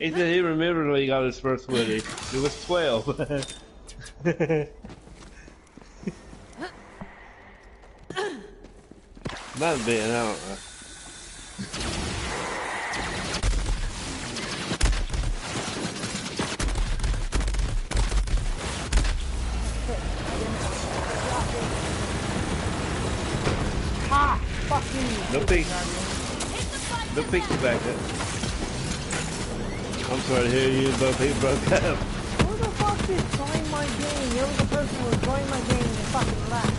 He said he remembered when he got his first Woody. It was 12. Might have been, I don't know. Ah, fuck you. No peek. No peek back up. I'm sorry to hear you, both people broke up. Who the fuck is joining my game? You're the person who was joining my game and fucking left.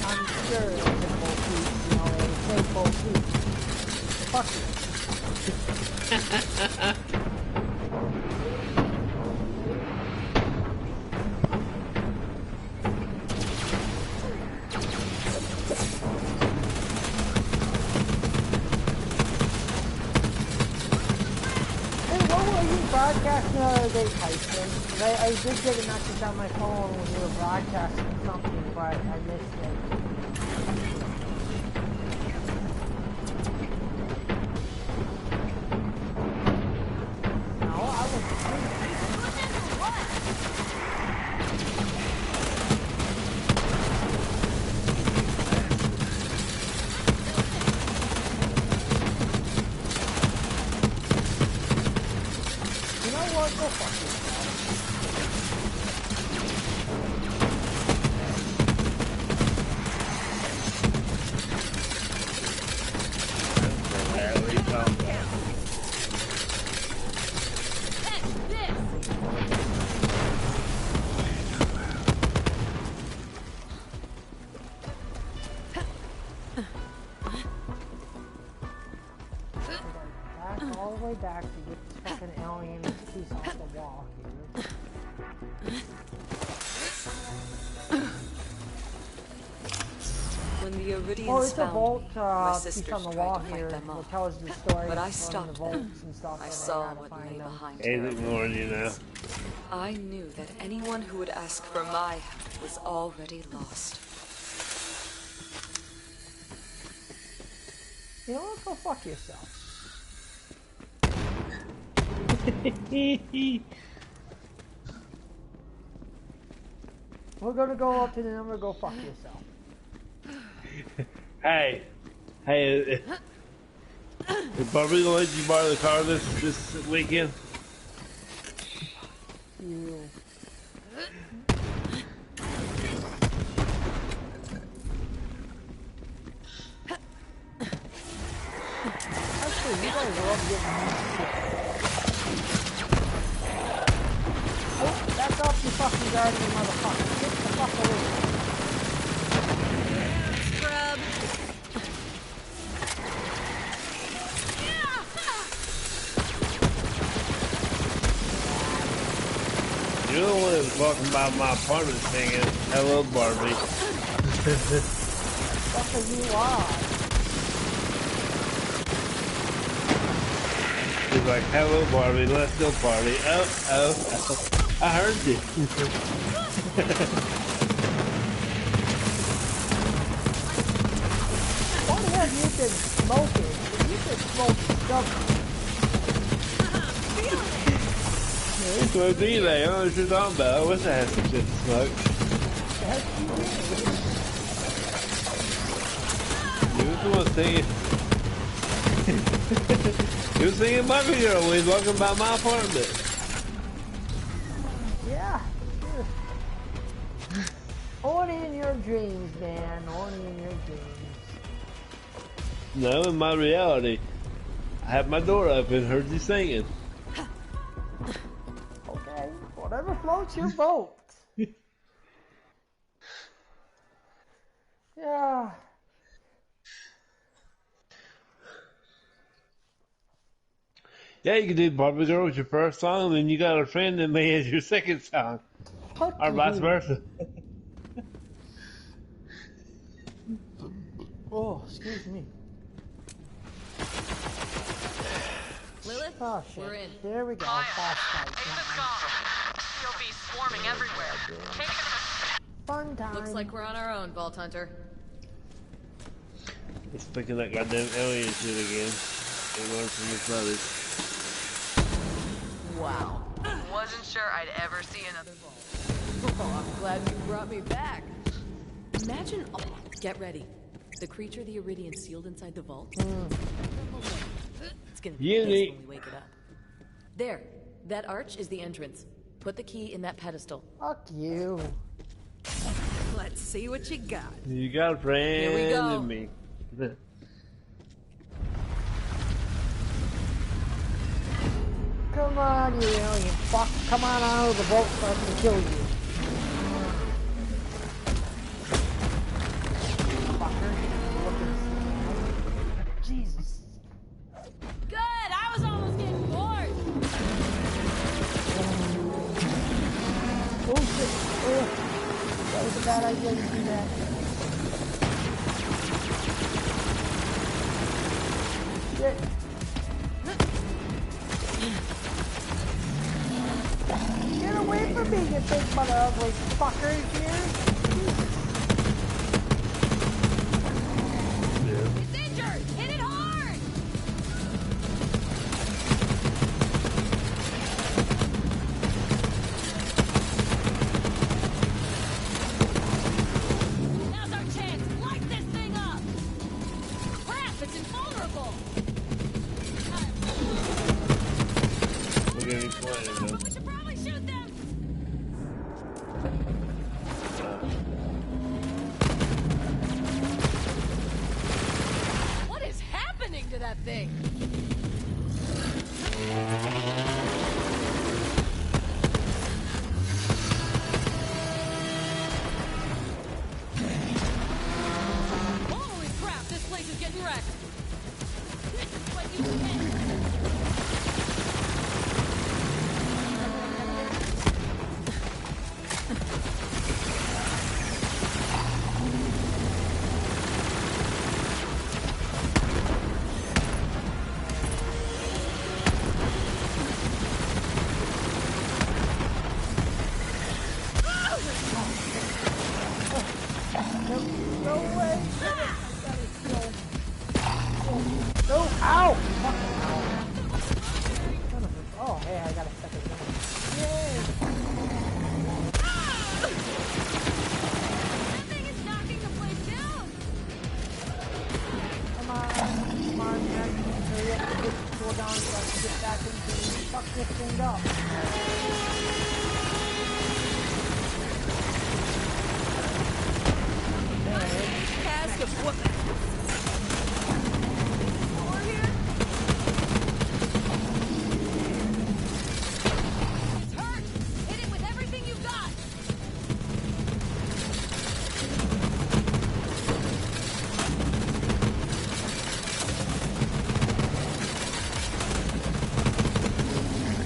I'm sure it was a full suit, you know, it was a full suit. Fuck it. Broadcasting the other day, Tyson. I did get a message on my phone when you were broadcasting something, but I missed it. No, I was asleep. Go fuck yourself. All the way back to get this fucking alien piece off the wall here. When the Iridians it's a vault my piece on the wall here that tells the story but I of stopped the vaults and stuff. I saw what lay behind He's ignoring you now. I knew that anyone who would ask for my help was already lost. You know what? Go fuck yourself. We're gonna go up to the number. Go fuck yourself. Hey, is Barbie gonna let you borrow the car this weekend? You. Actually, you guys are all getting me shit. Oh, that's off you fucking guardian motherfucker. Get the fuck away. Scrub. You're the one that was walking by my apartment singing, "Hello, Barbie." Fuck are you are? He's like, "Hello, Barbie, let's go party." Oh. I heard you. What have you been smoking? You've been smoking something. It's my D-Day. I don't know what you're talking about. I wish I had some shit to smoke. You was the one singing. You was singing Barbie Girl when he was walking by my apartment. Yeah. Only in your dreams, man. Only in your dreams. No, in my reality. I had my door open, heard you singing. Okay, whatever floats your boat. Yeah. Yeah, you can do Barbie Girl with your first song, and then you got a friend in me as your second song. Fuck Or you. vice versa. Oh, excuse me. Lilith, Oh shit. we're in. There we go. Fast fight. Fun time. Looks like we're on our own, Vault Hunter. Let's pick that goddamn alien shit again. And learn from your brothers. Wow. Wasn't sure I'd ever see another vault. Oh, I'm glad you brought me back. Imagine all... Get ready. The creature the Iridian sealed inside the vault. It's gonna be pissed when we wake it up. There. That arch is the entrance. Put the key in that pedestal. Fuck you. Let's see what you got. You got a friend Here we go. in me. Come on, you alien fuck. Come on out of the boat so I can kill you. Fucker. Jesus. Good! I was almost getting bored! Oh shit. Oh. That was a bad idea to do that. Shit. Get away from me, you big mother ugly fuckers here! It's injured! Hit it hard! Now's our chance! Light this thing up! Crap, it's invulnerable! We're gonna be playing though. We should probably shoot them! What is happening to that thing? Holy crap, this place is getting wrecked! This is what you can. No way! No! Ow! Fuck. Son of a... Oh, hey, I got a second gun. Yay! That thing is knocking the place down! Come on, man. Hurry up and get the door down so I can get back into and fuck this thing up. Cask of what? Over here? It's hurt! Hit it with everything you've got!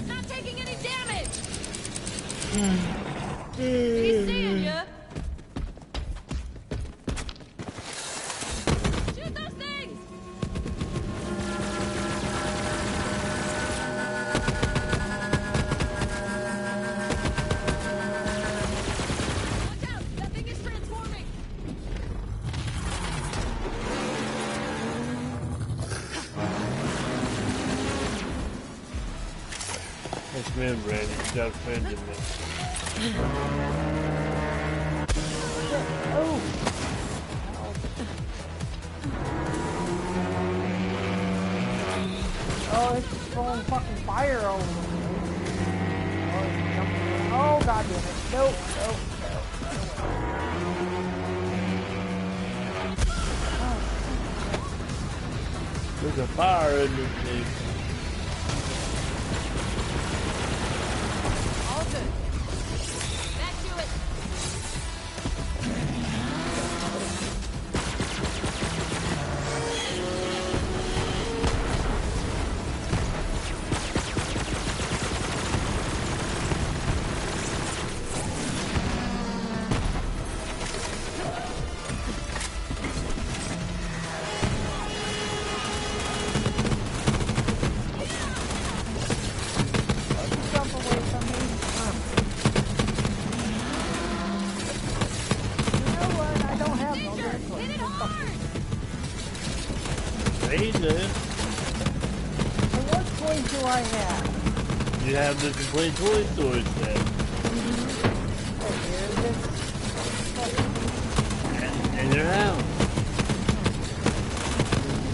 Not taking any damage! He's seeing ya! Shoot those things! Watch out! That thing is transforming! Yes, man, Brandon. You got a friend in me. Oh! Oh, it's just throwing fucking fire over me. Oh, it's jumping. Oh, god damn it. Nope, nope, nope. There's a fire in this thing. All good. Back to it! They do. And what toys do I have? You have the complete Toy Story set. Oh, here's this. In your house.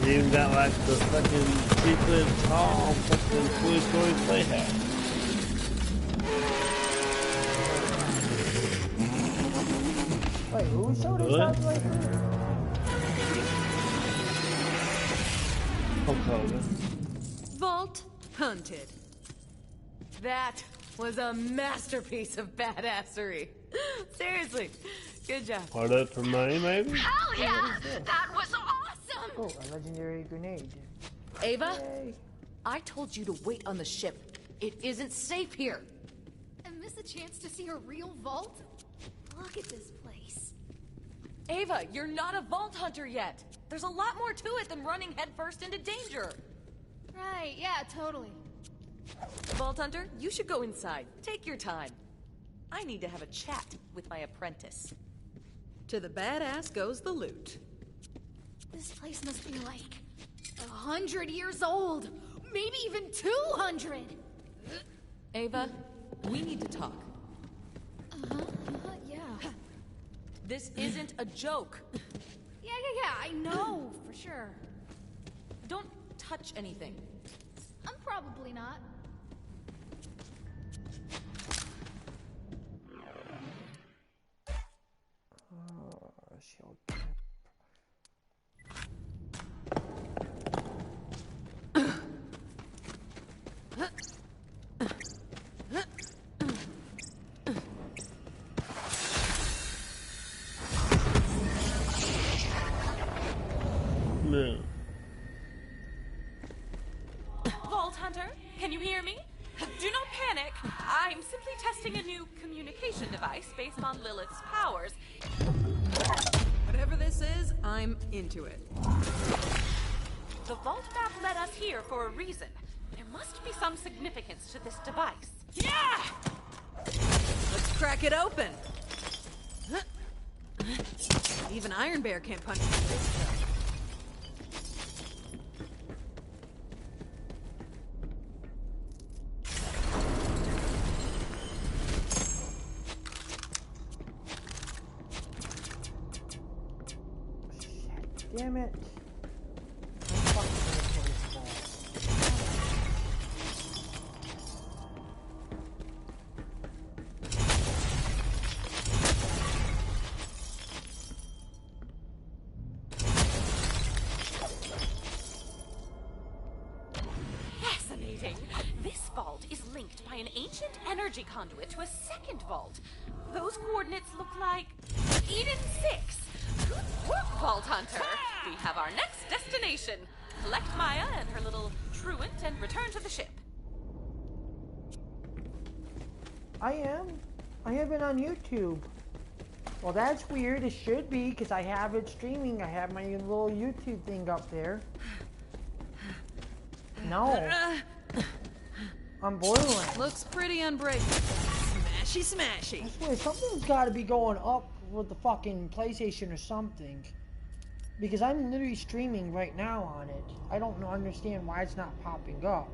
You even got like the fucking 3-foot tall fucking Toy Story playhouse. Wait, who showed us What? that right here? Okay. Vault hunted. That was a masterpiece of badassery. Seriously, good job. Part up for money, maybe? Hell yeah! That was awesome! Oh, a legendary grenade. Ava, Yay. I told you to wait on the ship. It isn't safe here. And miss a chance to see a real vault? Look at this place. Ava, you're not a vault hunter yet. There's a lot more to it than running headfirst into danger. Right, yeah, totally. Vault hunter, you should go inside. Take your time. I need to have a chat with my apprentice. To the badass goes the loot. This place must be like 100 years old. Maybe even 200. Ava, we need to talk. Yeah. This isn't a joke. Yeah, I know, for sure. Don't touch anything. I'm probably not. Shield. No. Vault Hunter, can you hear me? Do not panic. I'm simply testing a new communication device based on Lilith's powers. Whatever this is, I'm into it. The vault map led us here for a reason. There must be some significance to this device. Yeah! Let's crack it open. Even Iron Bear can't punch through this stuff. Damn it. I'm fucking gonna play this ball. Fascinating. This vault is linked by an ancient energy conduit to a second vault. Those coordinates look like Eden 6. Good work, Vault Hunter. We have our next destination. Collect Maya and her little truant and return to the ship. I am. I have it on YouTube. Well, that's weird. It should be, because I have it streaming. I have my little YouTube thing up there. No. I'm boiling. Looks pretty unbreakable. Smashy, smashy. I swear, something's got to be going up with the fucking PlayStation or something. Because I'm literally streaming right now on it. I don't understand why it's not popping up.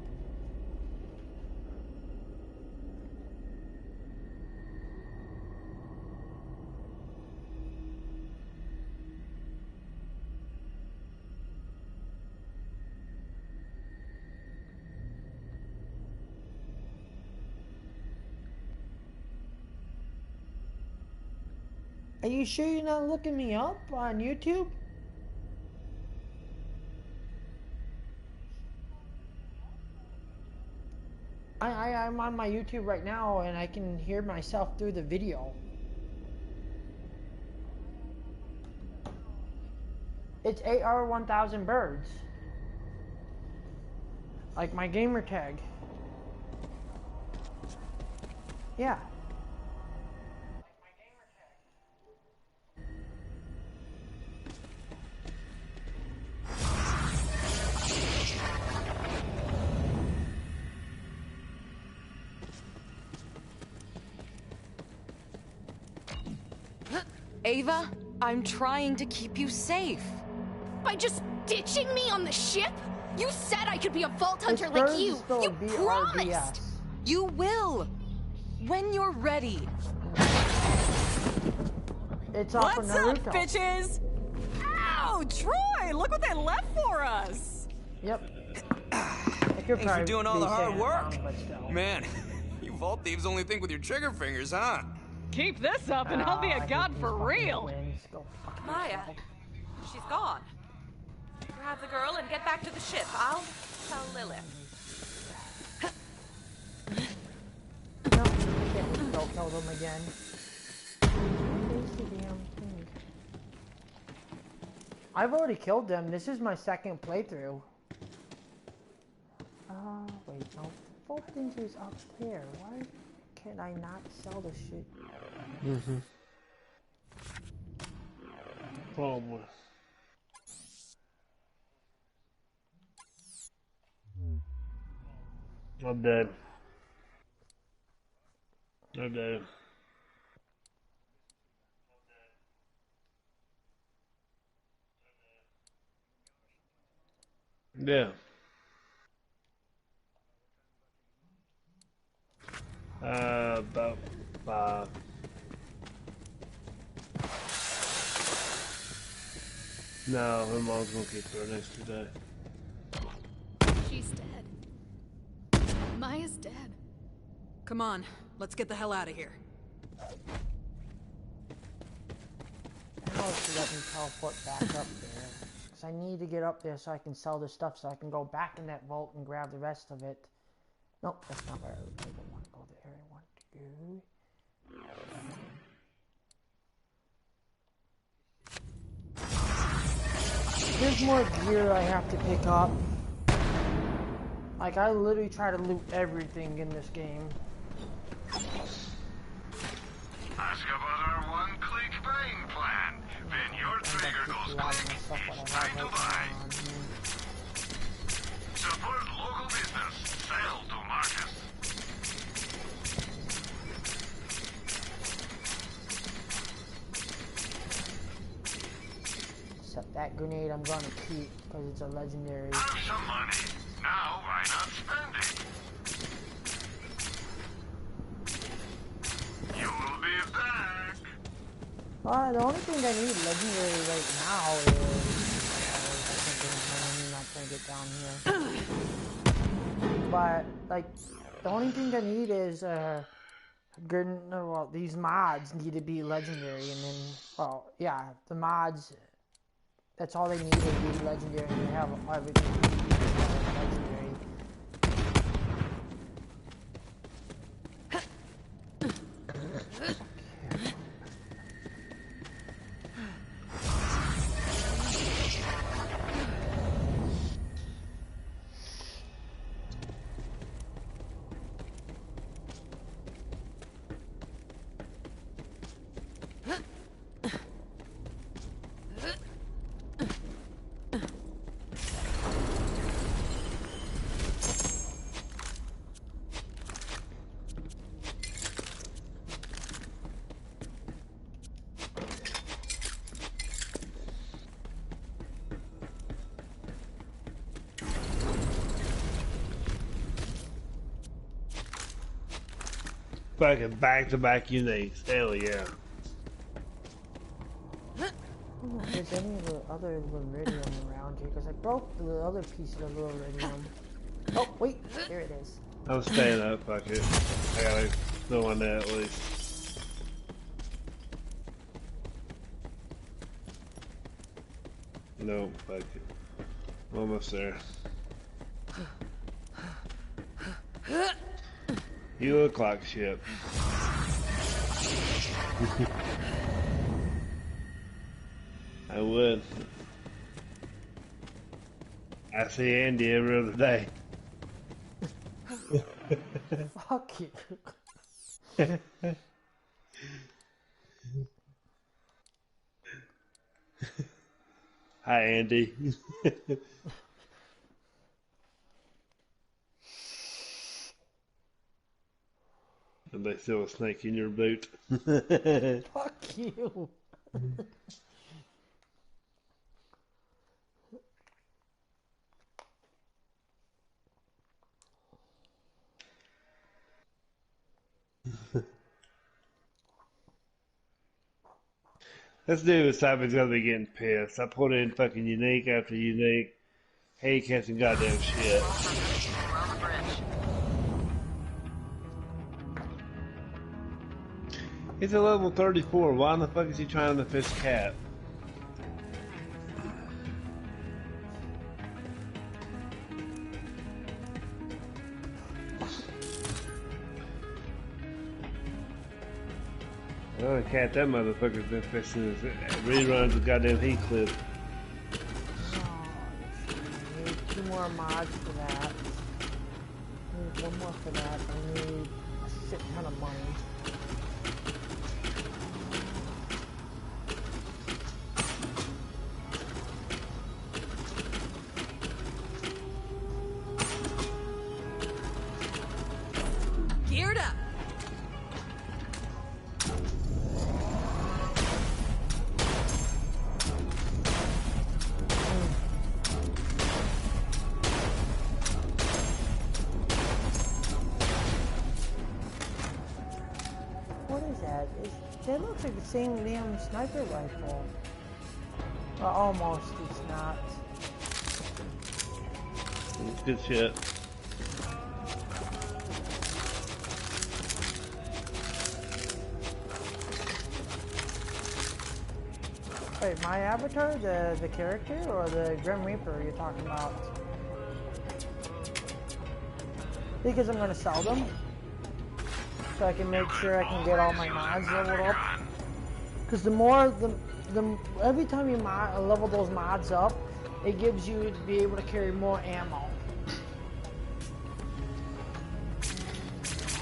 Are you sure you're not looking me up on YouTube? I'm on my YouTube right now and I can hear myself through the video. It's ar1000brds. Like my gamer tag. Yeah. Ava, I'm trying to keep you safe. By just ditching me on the ship? You said I could be a vault hunter It's like going to you. spell You promised. BRDS. You will. When you're ready. It's off of What's up, Naruto. bitches? Ow, Troy! Look what they left for us. Yep. Thanks for doing all the hard work. But still. Man, you vault thieves only think with your trigger fingers, huh? Keep this up and I'll be I a hate god these for fucking real. twins. Go fuck Maya, yourself. she's gone. Grab the girl and get back to the ship. I'll tell Lilith. No, I can't just go kill them again. Where's the damn thing? I've already killed them. This is my second playthrough. Wait, no. Vault Dinger's up there. Why can I not sell the shit? Probably. I'm dead. I'm dead. Yeah. About 5. No, her mom's gonna keep her an extra day. She's dead. Maya's dead. Come on, let's get the hell out of here. How to let me teleport back up there? Because I need to get up there so I can sell the stuff so I can go back in that vault and grab the rest of it. Nope, that's not where I don't want to go there. I want to go. There's more gear I have to pick up. Like, I literally try to loot everything in this game. Ask about our one-click buying plan. Then your trigger goes click. It's time to buy. Support local business. Sell to Marcus. Except that grenade I'm gonna keep because it's a legendary. Have some money. Now why not spend it? You will be back. The only thing I need legendary right now is. I'm not gonna get down here. But like, the only thing I need is well, these mods need to be legendary, and then, well, yeah, the mods. That's all they need to be legendary, and they have everything legendary. Fucking back-to-back uniques. Hell yeah. I don't know if there's any of the other Liridium around here, because I broke the other piece of the Liridium. Oh, wait, there it is. I'm staying up, fuck it. I gotta go on that at least. No, fuck it. Almost there. You look like shit. I would. I see Andy every other day. Fuck you. Hi, Andy. And they still a snake in your boot. Fuck you. This dude was Cypher's gonna be getting pissed. I put in fucking unique after unique. Hey, catching goddamn shit. We're on the bridge. He's a level 34. Why in the fuck is he trying to fish cat? Oh, cat, that motherfucker's been fishing his reruns of goddamn Heathcliff. I need 2 more mods for that. I need 1 more for that. I need a shit ton of money. Geared up. What is that? That looks like the same damn sniper rifle. Well, almost. It's not. It's good shit. Wait, my avatar, the character, or the Grim Reaper you're talking about? Because I'm gonna sell them, so I can make sure I can get all my mods leveled up. Because every time you level those mods up, it gives you to be able to carry more ammo.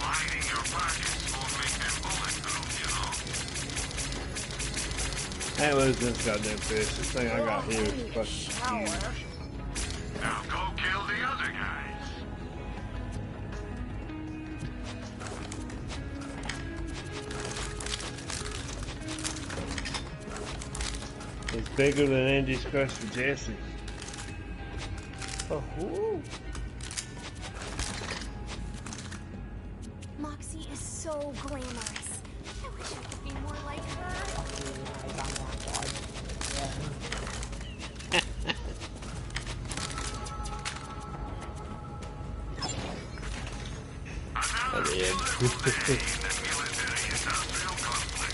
Lining your pockets won't make them bulletproof, you know. I ain't losing this goddamn fish. This thing I got here is fucking huge. Now go kill the other guys. It's bigger than Angie's Crush for Jesse. For who? Moxie is so glamorous. I wish I could be more like her. Another killer today in the military-industrial complex.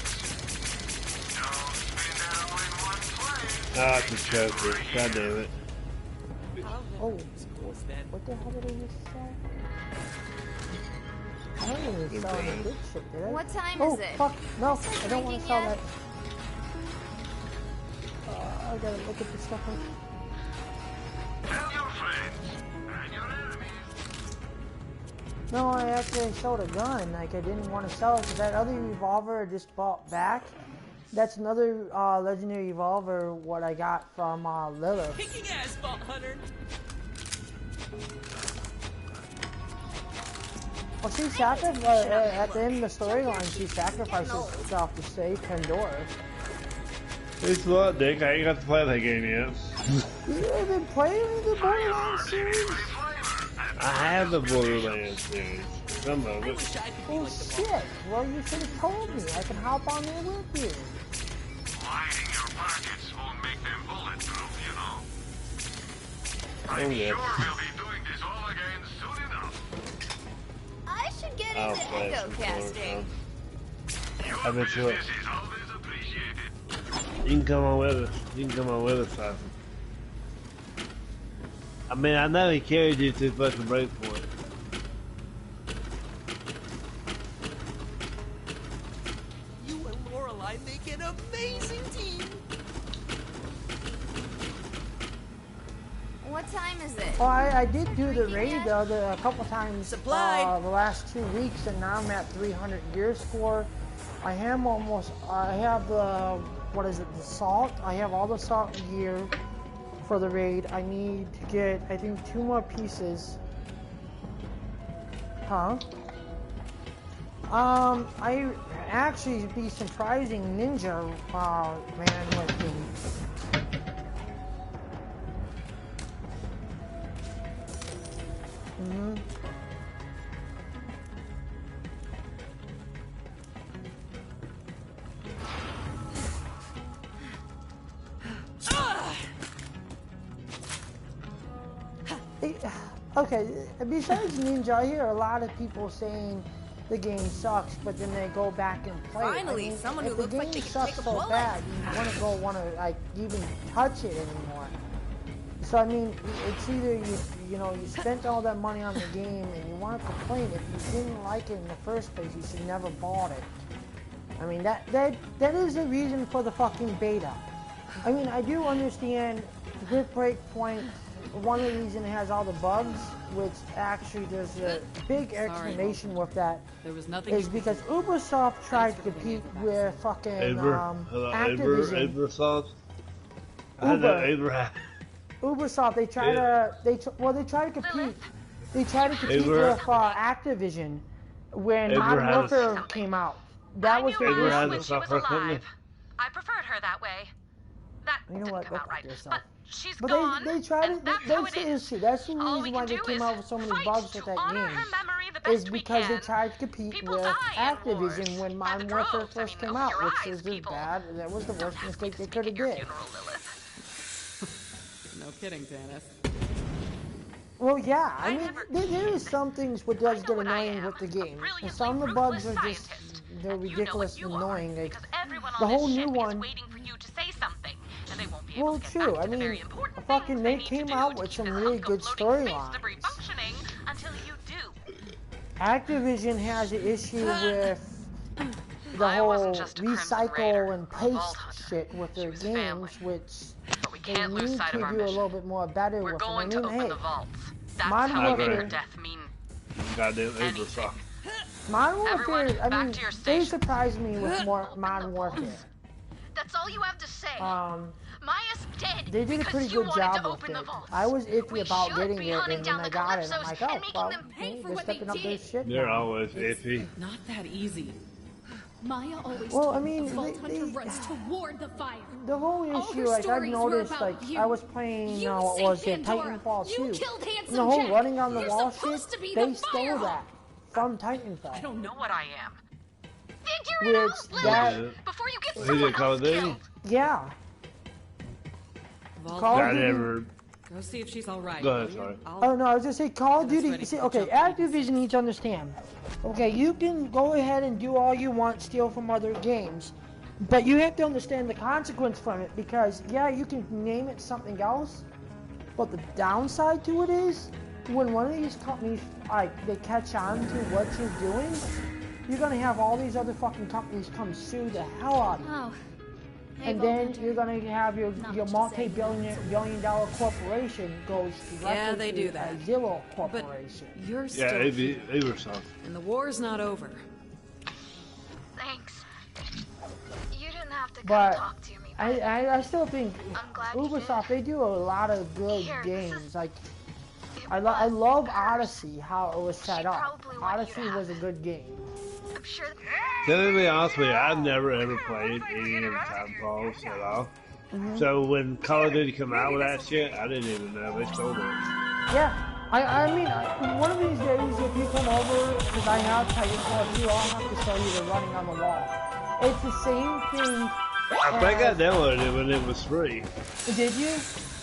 Don't spin it all in one place. Ah, it's a choker. God damn it. Oh, what the hell did I just sell? I don't even sell any good shit, did I? What time Oh, is it? fuck. No, Is it I don't want drinking to sell yet? that. I gotta look at the stuff. Tell your friends and your enemies. No, I actually sold a gun. Like, I didn't want to sell it because that other revolver I just bought back. That's another legendary revolver, what I got from Lilith. Kicking ass, Vault Hunter. Well, she sacrificed, at the end of the storyline, she sacrificed herself to save Pandora. It's what, Dick? I ain't got to play that game yet. You haven't played the Borderlands series? I have the Borderlands series. Some of it. Oh shit! Well, you should have told me. I can hop on there with you. Lining your pockets won't make them bulletproof, you know. I'm yeah. sure we'll be doing this all again soon enough. I should get I'll into play echo some casting. Your I bet you business is always appreciated. You can come on with us. You can come on with us, Simon. I mean, I know he carried you to fucking Breakpoint. You and Lorelei make an amazing team. What time is it? Oh, I did do the raid though a couple times Supplied. the last 2 weeks, and now I'm at 300 gear score. I am almost. I have the what is it? The salt. I have all the salt gear for the raid. I need to get, I think, 2 more pieces. Huh? I actually be surprising Ninja man with me. Mm-hmm. Okay, besides Ninja, I hear a lot of people saying the game sucks, but then they go back and play it. Finally, I mean, someone if who the looks game like they can sucks take a so bullet. bad, you want to like even touch it anymore. So I mean, it's either you spent all that money on the game and you want to complain. If you didn't like it in the first place, you should never bought it. I mean, that is the reason for the fucking beta. I mean, I do understand with Breakpoint, one of the reasons it has all the bugs, which actually there's a big explanation with that, There was nothing is because Ubisoft tried to compete with fucking Activision. Ubersoft. I know Abraham. Ubisoft, they try to compete. They try to compete with Activision when Modern Warfare came out. That was the when issue. she was alive. I preferred her that way. That You know didn't what? come Go out right. fuck yourself. But she's But gone. they tried and to. that's how That's it the is. issue. That's the All reason we why can they do came is out with so many fight bugs with to that honor game. her memory the Is best we because they can. tried to compete People with die in Activision wars. when By the Modern Warfare droves. first came open out, your which eyes, is just people. bad. That was the Don't worst ask me mistake to they speak could have at your did. funeral, Lilith. No kidding, Tannis. Well, yeah, I mean, never there is some things what does I know get what I annoying am, with the game. a And some of the brilliantly bugs are ruthless just, scientist. they're And you know ridiculous what you and are, annoying. Like, because everyone the on whole this new ship one, is waiting for you to say something, and they won't be able well, to get true, back I to the very mean, important fucking, things they need to came do out to with keep some this really hunk good of floating space storylines. debris functioning until you do. Activision has an issue with the Maya whole wasn't just a Crimson Raider recycle and or a Vault paste Hunter. shit with She their was games, family. which But we they can't lose need sight to of our do a mission. little bit more better We're with. And I going to mean, open hey, the vaults. That's Modern how you Warfare- make your death mean Goddamn anything. Ubersoft. Modern Warfare, Everyone, I back mean, to your they stations. surprised me with more Open Modern the Warfare. vaults. That's all you have to say. Maya's dead. They did a Because pretty you good wanted job to with open it. the vaults. I was iffy We about should getting be it, hunting and when down I the got it, I'm Calypsos like, and oh, making well, them pay for they're what they stepping up their did. shit They're now. always iffy. Not that easy. Maya always Well, told I me mean, the Vault they- Hunter runs toward the fire. The whole All her issue, like I've stories were noticed, about like you. I was playing, You what saved was it, Pandora. Titanfall You 2. killed And Handsome the whole Jack. running on the You're wall supposed shit, to be they the stole Firehawk. that from Titanfall. I don't know what I am. Figure it out, Which Lilith, that, before you get Who someone did Call else of Duty? killed. yeah. Vault Call of I Duty. never. Go see if she's all right. Go ahead, will you? sorry. Oh no, I was gonna say Call of Get us Duty. ready See, for the okay, jump meeting. Activision needs to understand. Okay, you can go ahead and do all you want, steal from other games, but you have to understand the consequence from it. Because yeah, you can name it something else, but the downside to it is when one of these companies they catch on to what you're doing, you're gonna have all these other fucking companies come sue the hell out of you. Oh. Hey, And Vault then Hunter. you're gonna have your Not much to say. multi-billion dollar corporation goes directly Yeah, they to do that. a Zillow But corporation. you're Yeah, still Ubersoft. and the war's not over. Thanks. You didn't have to come But talk to me. I still think I'm glad you Ubisoft, they do a lot of good Here, this games. is- Like It I was love hers. Odyssey, how it was set She up. probably wanted you to Odyssey have was a it. good game. I'm sure. To be honest with you, I've never ever played any of the Titanfalls at all. So when Call of Duty come out with that shit, I didn't even know they stole it. Yeah, I mean, one of these days, if you come over, because I have Titanfall 2, I'll have to show you the running on the wall. It's the same thing. I think I downloaded it when it was free. Did you?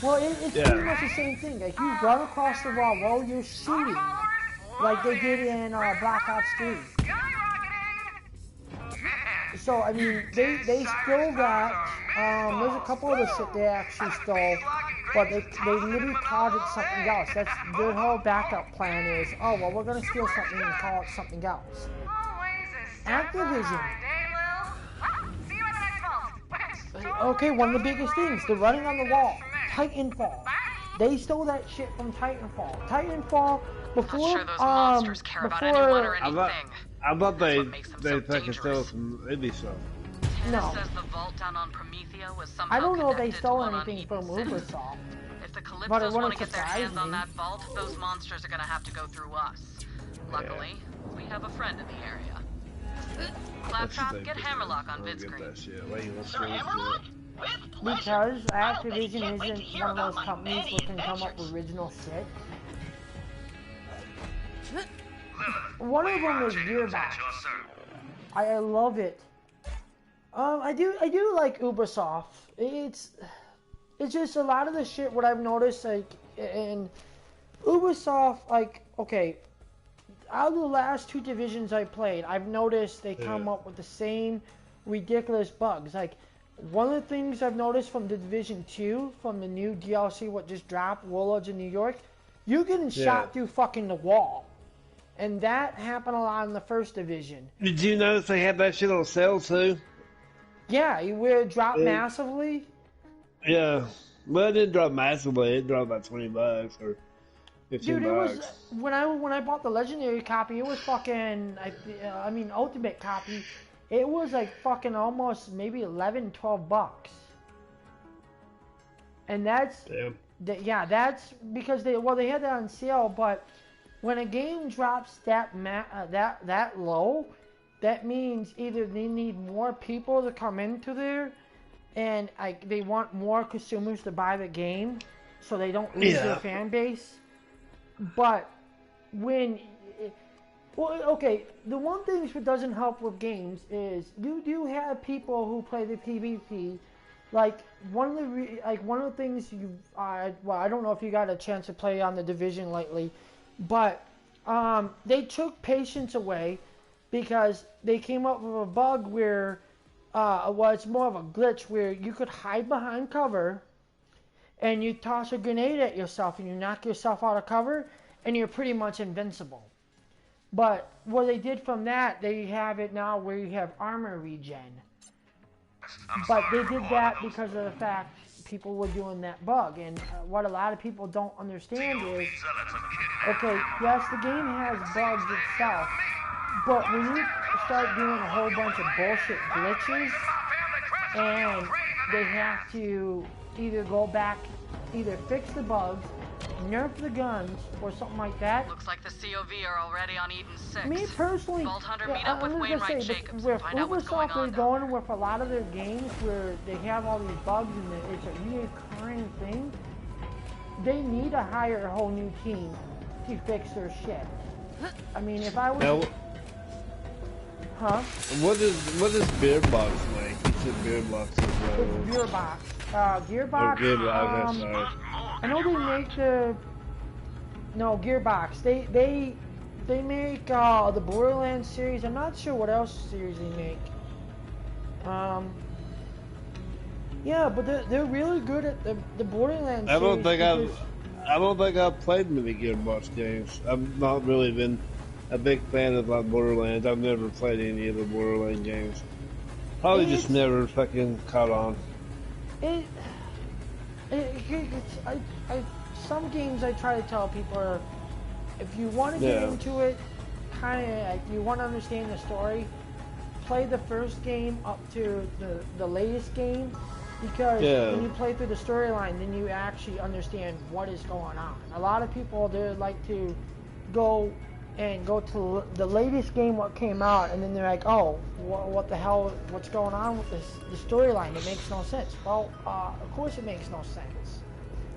Well, it's Yeah. pretty much the same thing. Like, you run across the wall while you're shooting, like they did in Black Ops 3. So, I mean, they stole that. There's a couple other shit they actually stole, but they literally called it something else. That's their whole backup plan is, oh, well, we're going to steal something and call it something else. Activision. Okay, one of the biggest things, the running on the wall. Titanfall. They stole that shit from Titanfall. Titanfall, before, Not sure those monsters care about anyone or I bet they what makes them so fucking stole dangerous. from Ubisoft. No. Says the vault down on Promethea was somehow I don't know if they connected stole to one on anything from Eden City. Ubisoft. If the But it Calypsos wouldn't want to get their surprise hands on me. that vault, those monsters are gonna have to go through us. Luckily, we have a friend in the area. Claptrap, get Hammerlock on vid screen. That shit. Wait, let's do it. Because Activision isn't one of those companies that can come up with original shit. One of them is Gearbox. I love it. I do like Ubisoft. It's just a lot of the shit what I've noticed, like, and Ubisoft, like, okay, out of the last 2 Divisions I played, I've noticed they come up with the same ridiculous bugs. Like, one of the things I've noticed from the Division 2, from the new DLC what just dropped, Warlords of New York, you're getting shot through fucking the wall. And that happened a lot in the first Division. Did you notice they had that shit on sale too? Yeah, it dropped massively. Yeah. Well, it didn't drop massively. It dropped about $20 or $15. Dude, it was when I bought the legendary copy. It was fucking. I mean, ultimate copy. It was like fucking almost maybe $11-12. And that's that's because they had that on sale. But when a game drops that low, that means either they need more people to come into there, and they want more consumers to buy the game, so they don't lose their fan base. But when, the one thing that doesn't help with games is you do have people who play the PvP. Like one of the things I don't know if you got a chance to play on the Division lately, but they took patience away because they came up with a bug where, it's more of a glitch where you could hide behind cover. And you toss a grenade at yourself and you knock yourself out of cover and you're pretty much invincible. But what they did from that, they have it now where you have armor regen. But they did that because of the fact people were doing that bug. And what a lot of people don't understand is, okay, yes, the game has bugs itself, but when you start doing a whole bunch of bullshit glitches and they have to either go back, either fix the bugs, nerf the guns, or something like that. Looks like the COV are already on Eden 6. Me personally, Vault Hunter, meet up with Wainwright Jacobs and find out what's going on. Ubisoft is going with a lot of their games where they have all these bugs and it's a reoccurring thing. They need to hire a whole new team to fix their shit. I mean, if I was... Now, What does Beer Box make? You said Beer Box as well. It's Gearbox. Gearbox. I know they make Gearbox. They make the Borderlands series. I'm not sure what else series they make. Yeah, but they're really good at the Borderlands series. I don't think I've played many Gearbox games. I've not really been a big fan of Borderlands. I've never played any of the Borderlands games. Probably just never fucking caught on. Some games I try to tell people are, if you want to get into it, you want to understand the story, play the first game up to the latest game, because when you play through the storyline, then you actually understand what is going on. A lot of people, they like to go to the latest game what came out, and then they're like, oh, what the hell, what's going on with the storyline? It makes no sense. Well, of course it makes no sense.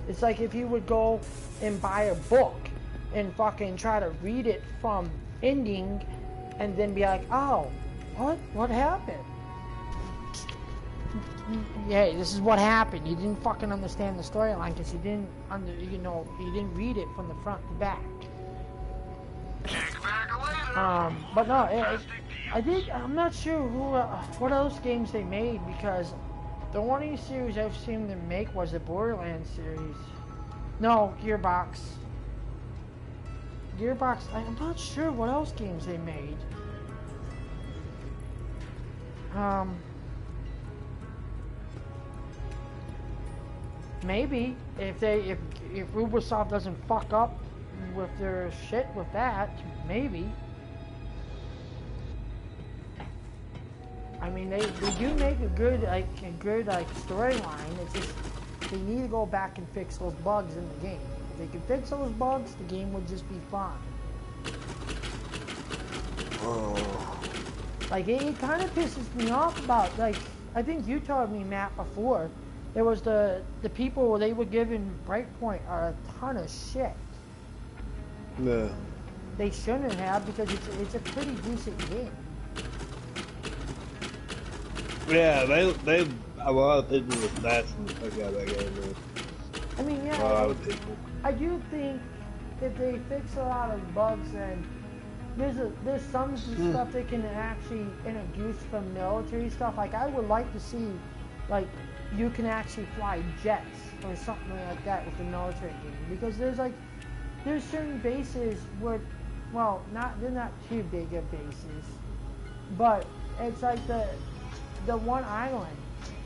It's like if you would go and buy a book and fucking try to read it from ending and then be like, oh, what happened? Yeah, this is what happened. You didn't fucking understand the storyline because you didn't read it from the front to back. But no, I'm not sure what else games they made, because the only series I've seen them make was the Borderlands series. No, Gearbox. I'm not sure what else games they made. Maybe if Ubisoft doesn't fuck up with their shit with that, maybe. I mean, they do make a good storyline. It's just they need to go back and fix those bugs in the game. If they could fix those bugs, the game would just be fun. Oh. Like it kind of pisses me off about, like, I think you told me, Matt, before. There was the people, they were giving Breakpoint a ton of shit. No. They shouldn't have, because it's a pretty decent game. Yeah, they a lot of people were nasty the fuck out of that game, man. I mean, yeah, a lot of people. I do think if they fix a lot of bugs, then there's some stuff they can actually introduce from military stuff. Like I would like to see, like you can actually fly jets or something like that with the military game, because there's certain bases where, well, they're not too big of bases, but it's like the one island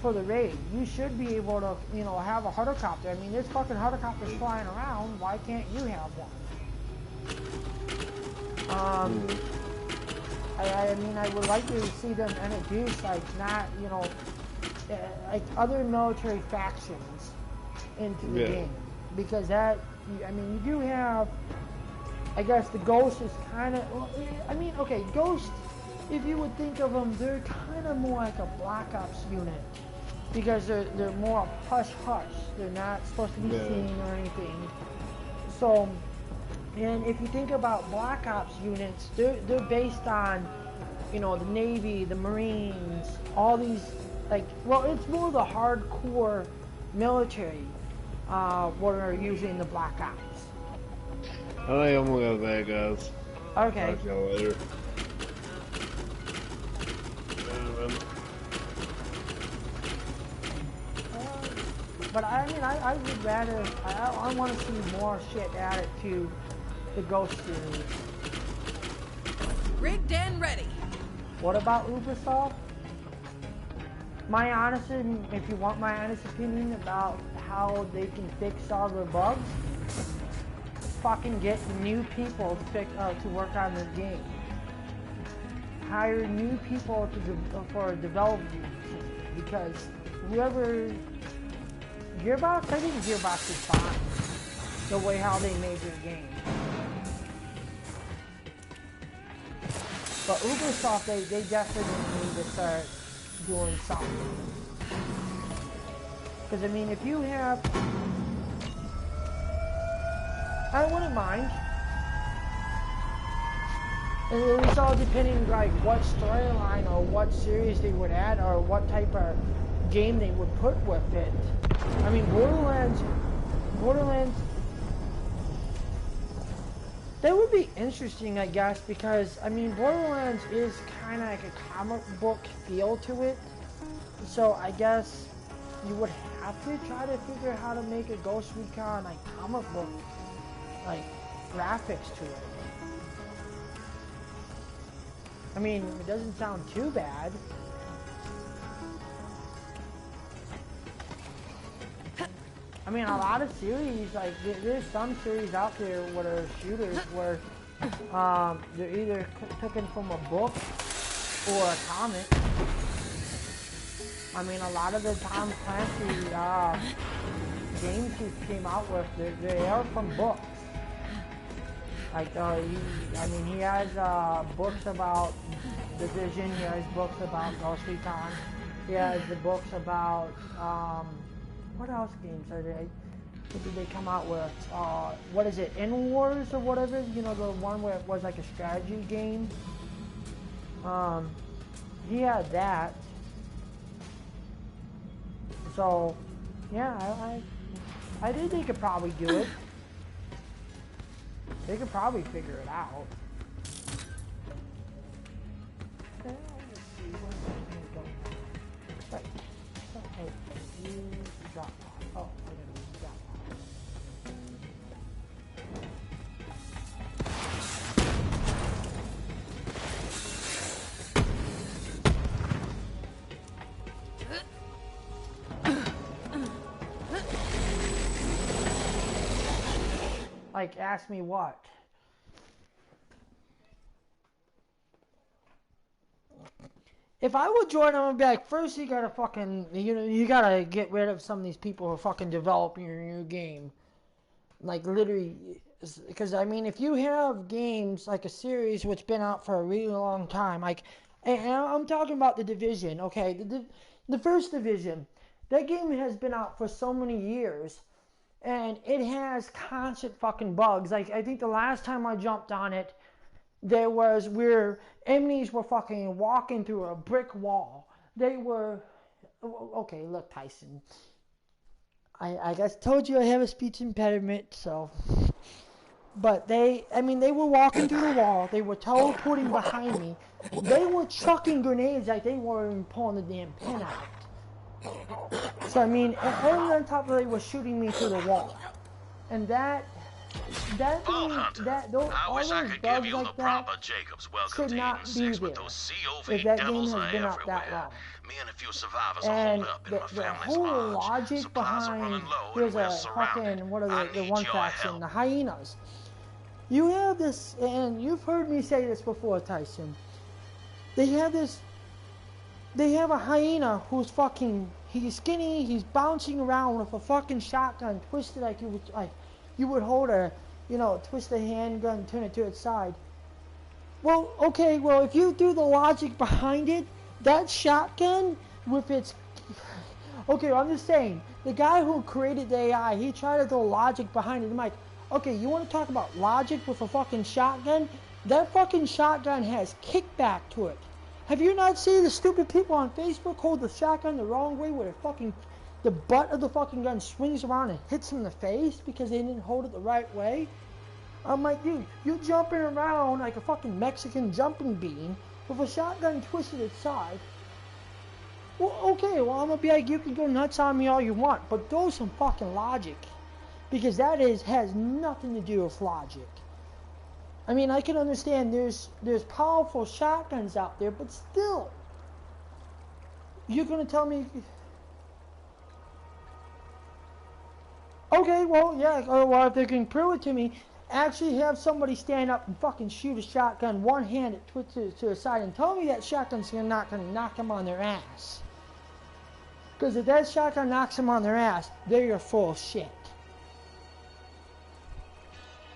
for the raid. You should be able to, you know, have a helicopter. I mean, there's fucking helicopters flying around. Why can't you have one? I mean, I would like to see them introduce, like, not, you know, like other military factions into the game, because that, I mean, you do have, I guess the Ghost is kind of, I mean, okay, Ghost, if you would think of them, they're kind of more like a Black Ops unit, because they're more hush-hush. They're not supposed to be seen or anything. So, and if you think about Black Ops units, they're based on, you know, the Navy, the Marines, all these, like, well, it's more the hardcore military what are using the Black Ops. I think I'm gonna go there, guys. Okay. Talk to y'all later. But I mean, I would rather, I want to see more shit added to the Ghost series. Rigged and ready. What about Ubisoft? My honest, if you want my honest opinion about how they can fix all their bugs, fucking get new people to work on their game. Hire new people for a development team, because whoever Gearbox, I think Gearbox is fine the way how they made their game. But Ubisoft, they definitely need to start doing something. Because I mean, if you have, I wouldn't mind. And it's all depending like what storyline or what series they would add or what type of game they would put with it. I mean, Borderlands, that would be interesting, I guess, because, I mean, Borderlands is kind of like a comic book feel to it. So I guess you would have to try to figure out how to make a Ghost Recon, like, comic book, like, graphics to it. I mean, it doesn't sound too bad. I mean, a lot of series, like, there's some series out there what are shooters where they're either taken from a book or a comic. I mean, a lot of the Tom Clancy games he came out with, they are from books. Like, I mean, he has books about Division, he has books about Ghost Recon, he has the books about, what else games are they? What did they come out with? What is it? In Wars or whatever? You know, the one where it was like a strategy game. He had that. So, yeah, I think they could probably do it. They could probably figure it out. Okay, let's see. Where's going? Right. Okay. Drop pod. Oh, I didn't use drop pod. Like, ask me what? If I would join them, I'd be like, first you gotta fucking, you gotta get rid of some of these people who are fucking developing your new game. Like, literally, because, I mean, if you have games, like a series which been out for a really long time, like, and I'm talking about The Division, okay? The first Division, that game has been out for so many years, and it has constant fucking bugs. Like, I think the last time I jumped on it, there was where enemies were fucking walking through a brick wall. They were, okay, look, Tyson. I guess told you I have a speech impediment, so. But they were walking through the wall. They were teleporting behind me. They were chucking grenades like they weren't even pulling the damn pin out. So, I mean, and on top of it, they were shooting me through the wall. And that Vault means Hunter, that I wish I could give you like the proper Jacob's welcome should to not Eden be 6, but there. those If COV that game devils has are been out that everywhere. long. Me and a few survivors are And holed up in my the family's whole lodge. logic Supplies are behind, running low and here's we're a surrounded. fucking, what I are the need one your faction, help. the hyenas. You have this, and you've heard me say this before, Tyson. They have a hyena who's fucking, he's skinny, he's bouncing around with a fucking shotgun twisted like you would hold a, twist a handgun, turn it to its side. Well, okay, if you do the logic behind it, that shotgun with its... Okay, I'm just saying, the guy who created the AI, he tried to do logic behind it. I'm like, okay, you want to talk about logic with a fucking shotgun? That fucking shotgun has kickback to it. Have you not seen the stupid people on Facebook hold the shotgun the wrong way where the butt of the fucking gun swings around and hits them in the face because they didn't hold it the right way? I'm like, dude, you jumping around like a fucking Mexican jumping bean with a shotgun twisted aside. Well, okay, I'm gonna be like, you can go nuts on me all you want, but throw some fucking logic. Because that has nothing to do with logic. I mean, I can understand there's powerful shotguns out there, but still. You're gonna tell me... Okay, well, yeah, well, if they can prove it to me, actually have somebody stand up and fucking shoot a shotgun one-handed to the side and tell me that shotgun's not gonna knock them on their ass. Because if that shotgun knocks them on their ass, they're full of shit.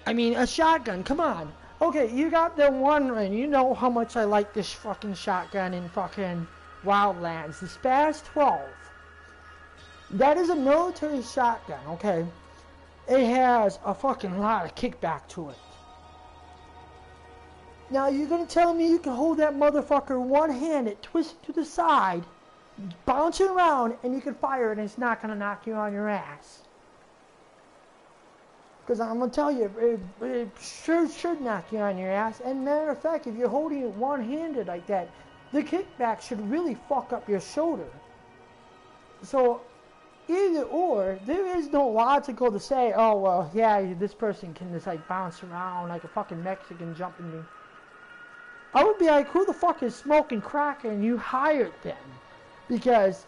I mean, a shotgun, come on. Okay, you got the one, and you know how much I like this fucking shotgun in fucking Wildlands. The Spaz 12. That is a military shotgun, okay? It has a fucking lot of kickback to it. Now, you're gonna tell me you can hold that motherfucker one-handed, twist it to the side, bounce it around, and you can fire it and it's not gonna knock you on your ass. Because I'm going to tell you, it sure should knock you on your ass. And matter of fact, if you're holding it one-handed like that, the kickback should really fuck up your shoulder. So, either or, there is no logical to say, oh, well, yeah, this person can just, like, bounce around like a fucking Mexican jumping me. I would be like, who the fuck is smoking crack and you hired them? Because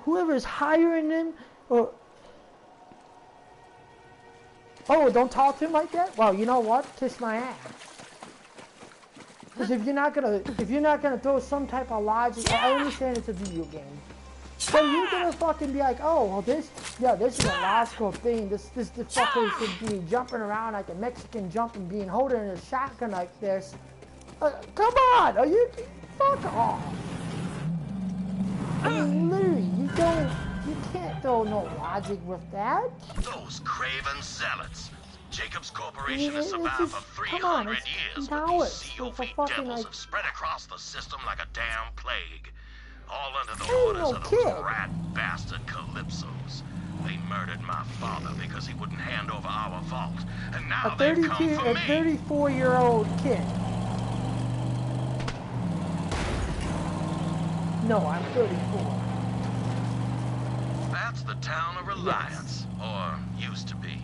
whoever's hiring them... Oh, don't talk to him like that? Well, you know what? Kiss my ass. Because if you're not gonna throw some type of logic, I understand it's a video game. So you're gonna fucking be like, oh, well, this is a logical thing. This fucker should be jumping around like a Mexican jumping being holding a shotgun like this. Come on, are you? Fuck off. I mean, literally, you can't throw no logic with that. Those craven zealots. Jacobs Corporation has survived for 300 years, but these COV devils have spread across the system like a damn plague. All under the orders of those rat bastard Calypsos. They murdered my father because he wouldn't hand over our vault, and now they've come for me. A 34-year-old kid. No, I'm 34. That's the town of Reliance, or used to be.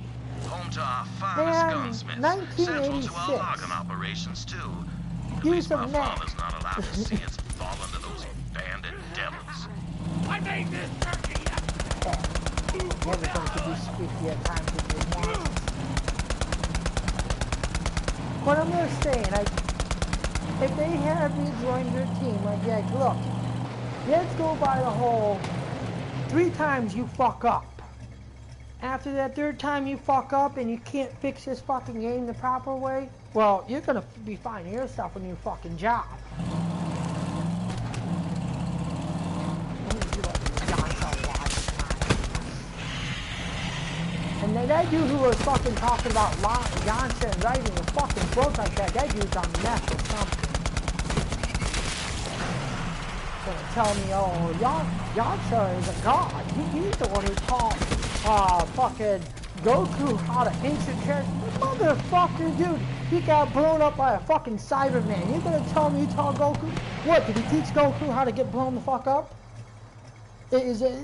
Home to our finest gunsmiths, central to our logging operations too. At least my father's not allowed to see it's fall into those bandit devils. I made this turkey! Never going to be squeaky at times if you want. But I'm just saying, if they have me join their team, like, yeah, look, let's go by the whole 3 times you fuck up. After that 3rd time you fuck up and you can't fix this fucking game the proper way, well, you're gonna be finding yourself a new fucking job. And then that dude who was fucking talking about Johnson writing a fucking book like that dude's on meth or something. Gonna tell me, oh, Yamcha is a god. He's the one who taught fucking Goku how to instant charge. Motherfucker, dude, he got blown up by a fucking Cyberman. You gonna tell me you taught Goku? What, did he teach Goku how to get blown the fuck up? Is it...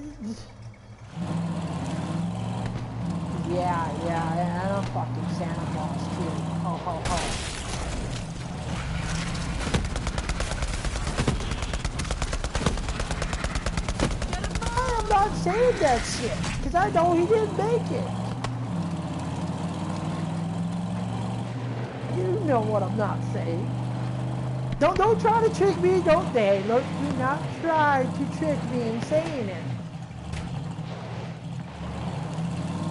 Yeah, and I'm fucking Santa Claus too. Ho, ho, ho. I'm not saying that shit, because I know he didn't make it. You know what I'm not saying. Don't try to trick me, don't they? Look, do not try to trick me in saying it.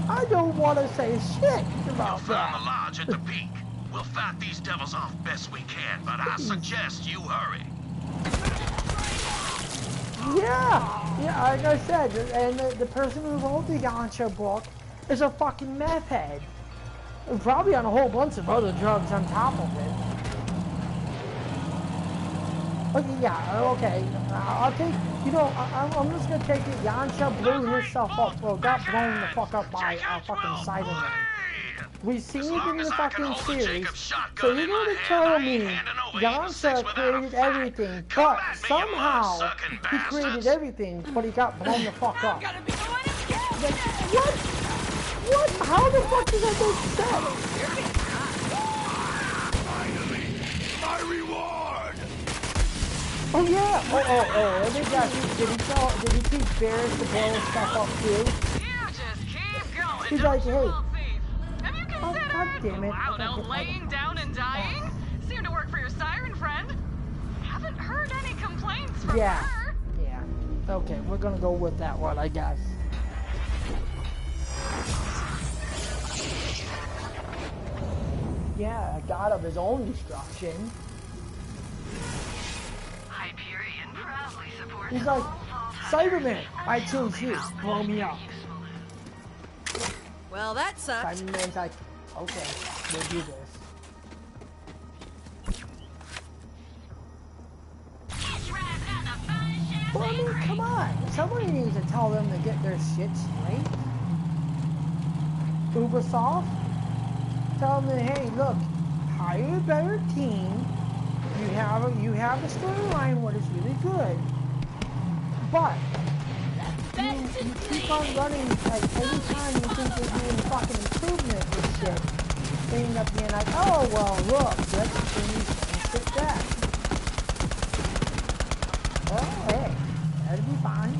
I don't want to say shit about You'll find the lodge at the peak. We'll fight these devils off best we can, but I suggest you hurry. Yeah, like I said, and the person who wrote the Yamcha book is a fucking meth head. And probably on a whole bunch of other drugs on top of it. Okay, yeah, okay. I'll take, you know, I'm just gonna take it. Yamcha blew himself up, or got blown the fuck up by a fucking Cyberman. We've seen it in the fucking series. So you're gonna tell me Yamcha created everything, but somehow he created everything, but he got blown the fuck up. Like, what? What? How the fuck does that make sense? My reward! Oh yeah! Oh, and they got, did he teach Bears to blow stuff up too? You just keep going. He's like, hey. Have you considered, God damn it. I don't know, laying down and dying? Seemed to work for your siren friend. Haven't heard any complaints from her. Yeah. Okay, we're gonna go with that one, I guess. Yeah, a god of his own destruction. Hyperion proudly supports. He's like, Cyberman, I choose you. Blow me up. Well, that sucks. Cyberman's like, okay, we'll do this. Well, I mean, come on. Somebody needs to tell them to get their shit straight. Ubisoft, tell them, hey, look, hire a better team. You have a storyline what is really good, but you keep on running, like, every time you think you're doing fucking improvement with shit, they end up being like, oh, well, look, let's change and sit back. Well, hey, that'd be fine.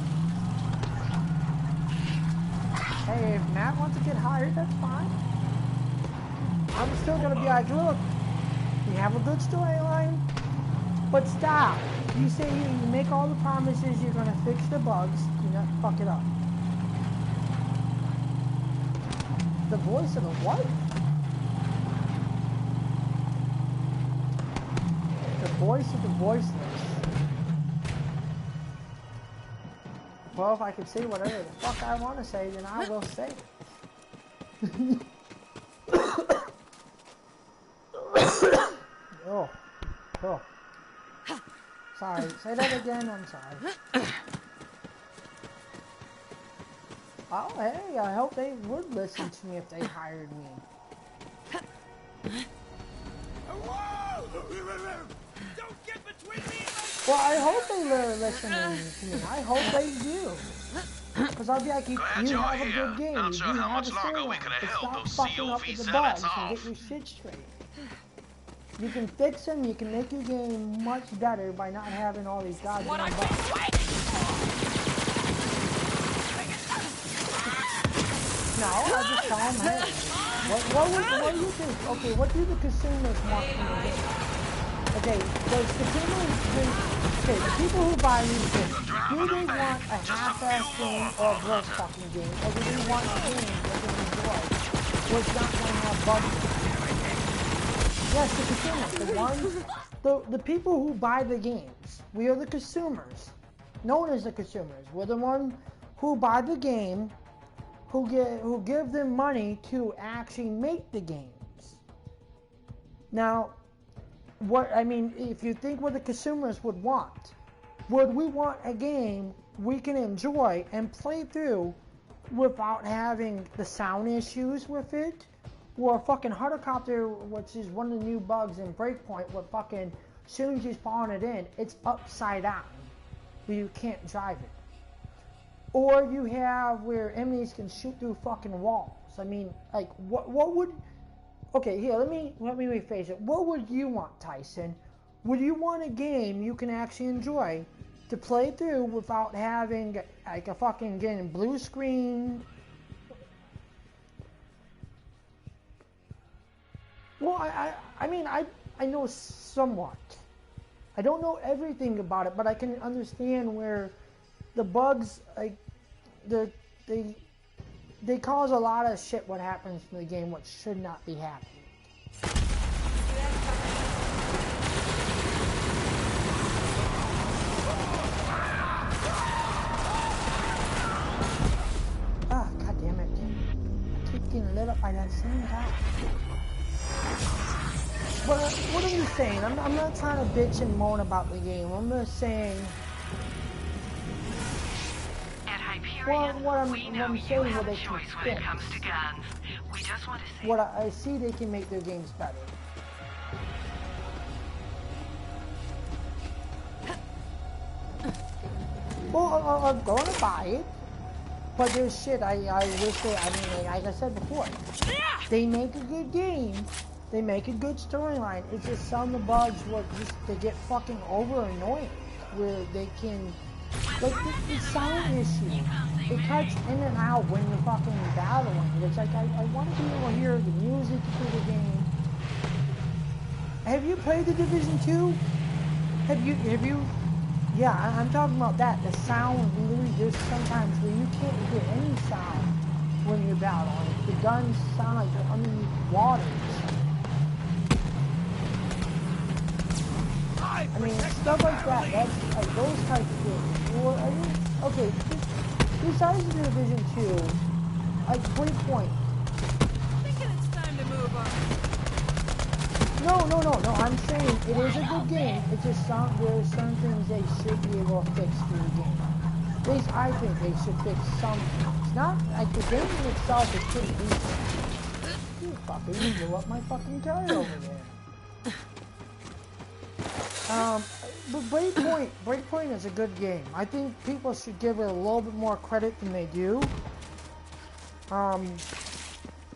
Hey, if Matt wants to get hired, that's fine. I'm still gonna be like, look, you have a good storyline, but stop. You say you make all the promises, you're gonna fix the bugs, do not fuck it up. The voice of the what? The voice of the voiceless. Well, if I could say whatever the fuck I want to say, then I will say it. Oh. Sorry, say that again, I'm sorry. Oh, hey, I hope they would listen to me if they hired me. Don't get between me and my... Well, I hope they are listening to me. I hope they do. Because I'll be like, you have a good game. Not sure you how have much a longer storyline. we could have held Stop those fucking up COV with the zealots bugs and off. get your shit straight. You can fix them, you can make your game much better by not having all these goddamn bugs. No, I just tell them, hey, what do you think? Okay, what do the consumers want from the game? Okay, those consumers think, okay, the people who buy these games, do they want a half-ass game or a broke fucking game? Or do they want a game that they enjoy, which not going to have bugs? Yes, the consumers, the ones, the people who buy the games. We are the consumers, known as the consumers. We're the ones who buy the game, who give them money to actually make the games. Now, if you think what the consumers would want, would we want a game we can enjoy and play through without having the sound issues with it. Or a fucking helicopter, which is one of the new bugs in Breakpoint, where fucking as soon as you spawn it in, it's upside down, where you can't drive it. Or you have where enemies can shoot through fucking walls. I mean, like, what would... Okay, here, let me rephrase it. What would you want, Tyson? Would you want a game you can actually enjoy to play through without having, like, a fucking getting blue screen? Well, I mean, I know somewhat. I don't know everything about it, but I can understand where the bugs, like, they cause a lot of shit what happens in the game what should not be happening. Ah, god damn it. I keep getting lit up by that same guy. But what are you saying? I'm not trying to bitch and moan about the game. I'm just saying... What I'm saying what they can fix. What I see they can make their games better. Well, I'm going to buy it. But there's shit I wish they, I mean, like I said before, they make a good game. They make a good storyline. It's just some of the bugs where just they get fucking over annoying. Where they can... Like, the sound issue, it cuts in and out when you're fucking battling. It's like, I want to be able to hear the music through the game. Have you played The Division 2? Have you? Yeah, I'm talking about that. The sound, literally, there's sometimes where you can't hear any sound when you're battling. The guns sound like they're underneath waters. I mean, stuff like that, that's like those types of things. Or, I mean, okay, besides the Division 2, like, Breakpoint. Thinking it's time to move on. No, I'm saying it is a good game. It's just there's some things they should be able to fix through the game. At least I think they should fix some things. Not, like, the game in itself is pretty decent. You fucking blew up my fucking car over there. But Breakpoint is a good game. I think people should give it a little bit more credit than they do.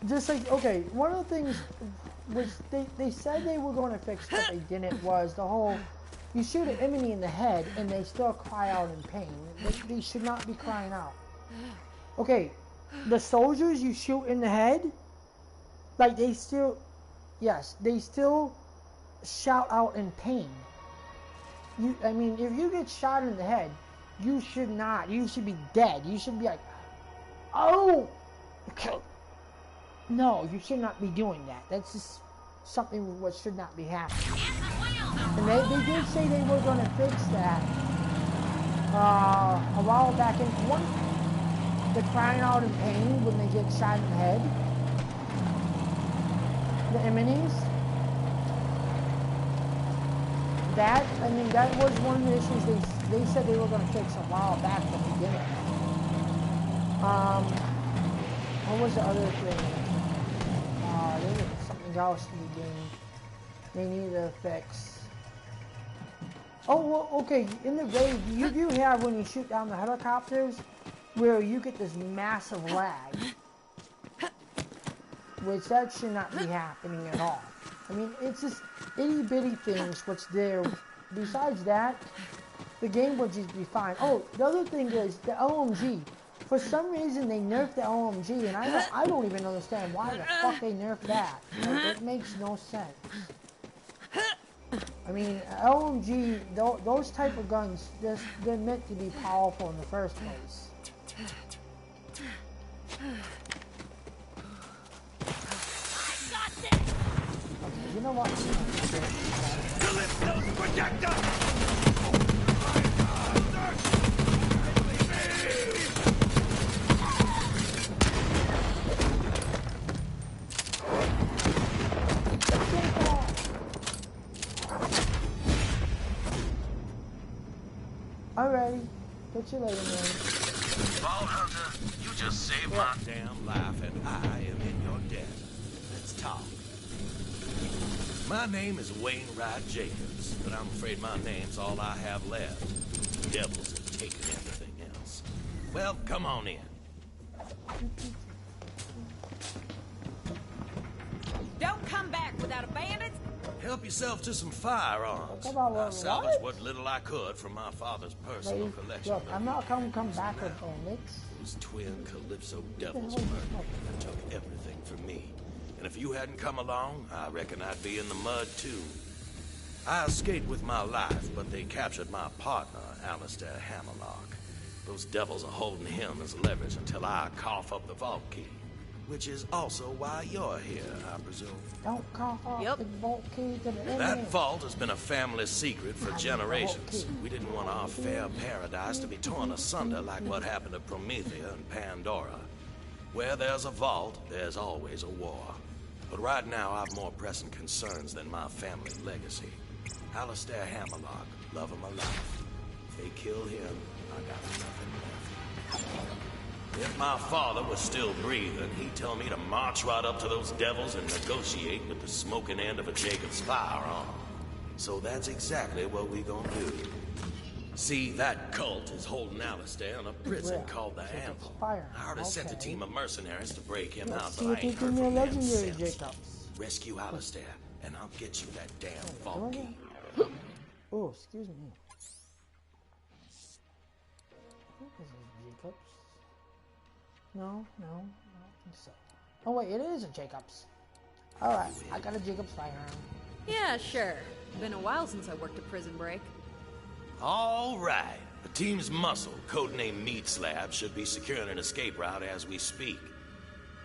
Just like, okay, one of the things which they said they were going to fix but they didn't was the whole, you shoot an enemy in the head and they still cry out in pain. They should not be crying out. Okay, the soldiers you shoot in the head, like they still shout out in pain. I mean, if you get shot in the head, you should be dead. You should be like, oh! No, you should not be doing that. That's just something what should not be happening. And they did say they were going to fix that a while back. And one, the crying out in pain when they get shot in the head. The enemies. That was one of the issues they said they were going to fix a while back, but they didn't. What was the other thing? There was something else in the game they needed to fix. Oh, well, okay, in the raid, you do have when you shoot down the helicopters, where you get this massive lag. Which that should not be happening at all. I mean, it's just itty bitty things which there. Besides that, the game would just be fine. Oh, the other thing is the LMG. For some reason, they nerfed the LMG, and I don't even understand why the fuck they nerfed that. Like, it makes no sense. I mean, LMG, those type of guns, they're meant to be powerful in the first place. You know what? Alrighty. Catch you later, man. Vault Hunter, you just saved my damn life, and I am in your debt. Let's talk. My name is Wainwright Jacobs, but I'm afraid my name's all I have left. The devils have taken everything else. Well, come on in. Don't come back without a bandit. Help yourself to some firearms. I salvaged what little I could from my father's personal collection. Look, I'm not come back with bandits. Those twin Calypso devils murdered me and took everything from me. And if you hadn't come along, I reckon I'd be in the mud too. I escaped with my life, but they captured my partner, Alistair Hammerlock. Those devils are holding him as leverage until I cough up the vault key. Which is also why you're here, I presume. Don't cough up the vault key to the enemy. That vault has been a family secret for generations. We didn't want our fair paradise to be torn asunder like what happened to Promethea and Pandora. Where there's a vault, there's always a war. But right now, I've more pressing concerns than my family legacy. Alistair Hammerlock, love of my life. If they kill him, I got nothing left. If my father was still breathing, he'd tell me to march right up to those devils and negotiate with the smoking end of a Jacob's firearm. So that's exactly what we gonna do. See, that cult is holding Alistair in a prison called the Anvil. I already sent a team of mercenaries to break him out, but I ain't heard from them since. Rescue Alistair, and I'll get you that damn vault key. Oh, excuse me. This is Jacobs. No, I don't think so. Oh wait, it is a Jacobs. Alright, I got a Jacobs firearm. Yeah, sure. Been a while since I worked a prison break. All right. The team's muscle, codenamed Meat Slab, should be securing an escape route as we speak.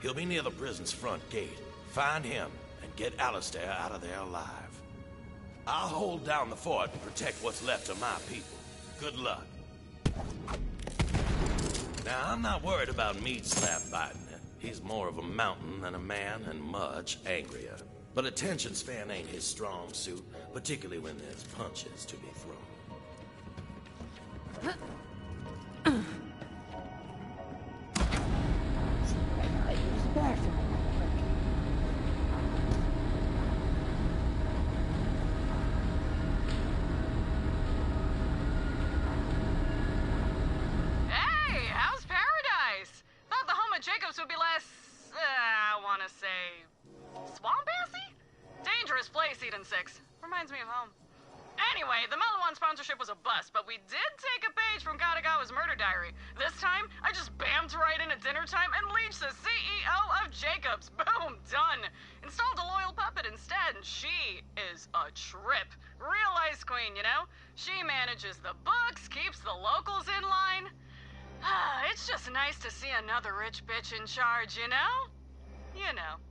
He'll be near the prison's front gate. Find him and get Alistair out of there alive. I'll hold down the fort and protect what's left of my people. Good luck. Now, I'm not worried about Meat Slab biting it. He's more of a mountain than a man and much angrier. But attention span ain't his strong suit, particularly when there's punches to be thrown. Hey, how's paradise? Thought the home of Jacobs would be less, I wanna say, swampassy? Dangerous place, Eden 6. Reminds me of home. Anyway, the Mellow One sponsorship was a bust, but we did take a page from Katagawa's murder diary. This time, I just bammed right in at dinner time and leached the CEO of Jacobs. Boom, done. Installed a loyal puppet instead, and she is a trip. Real ice queen, you know? She manages the books, keeps the locals in line. It's just nice to see another rich bitch in charge, you know? You know.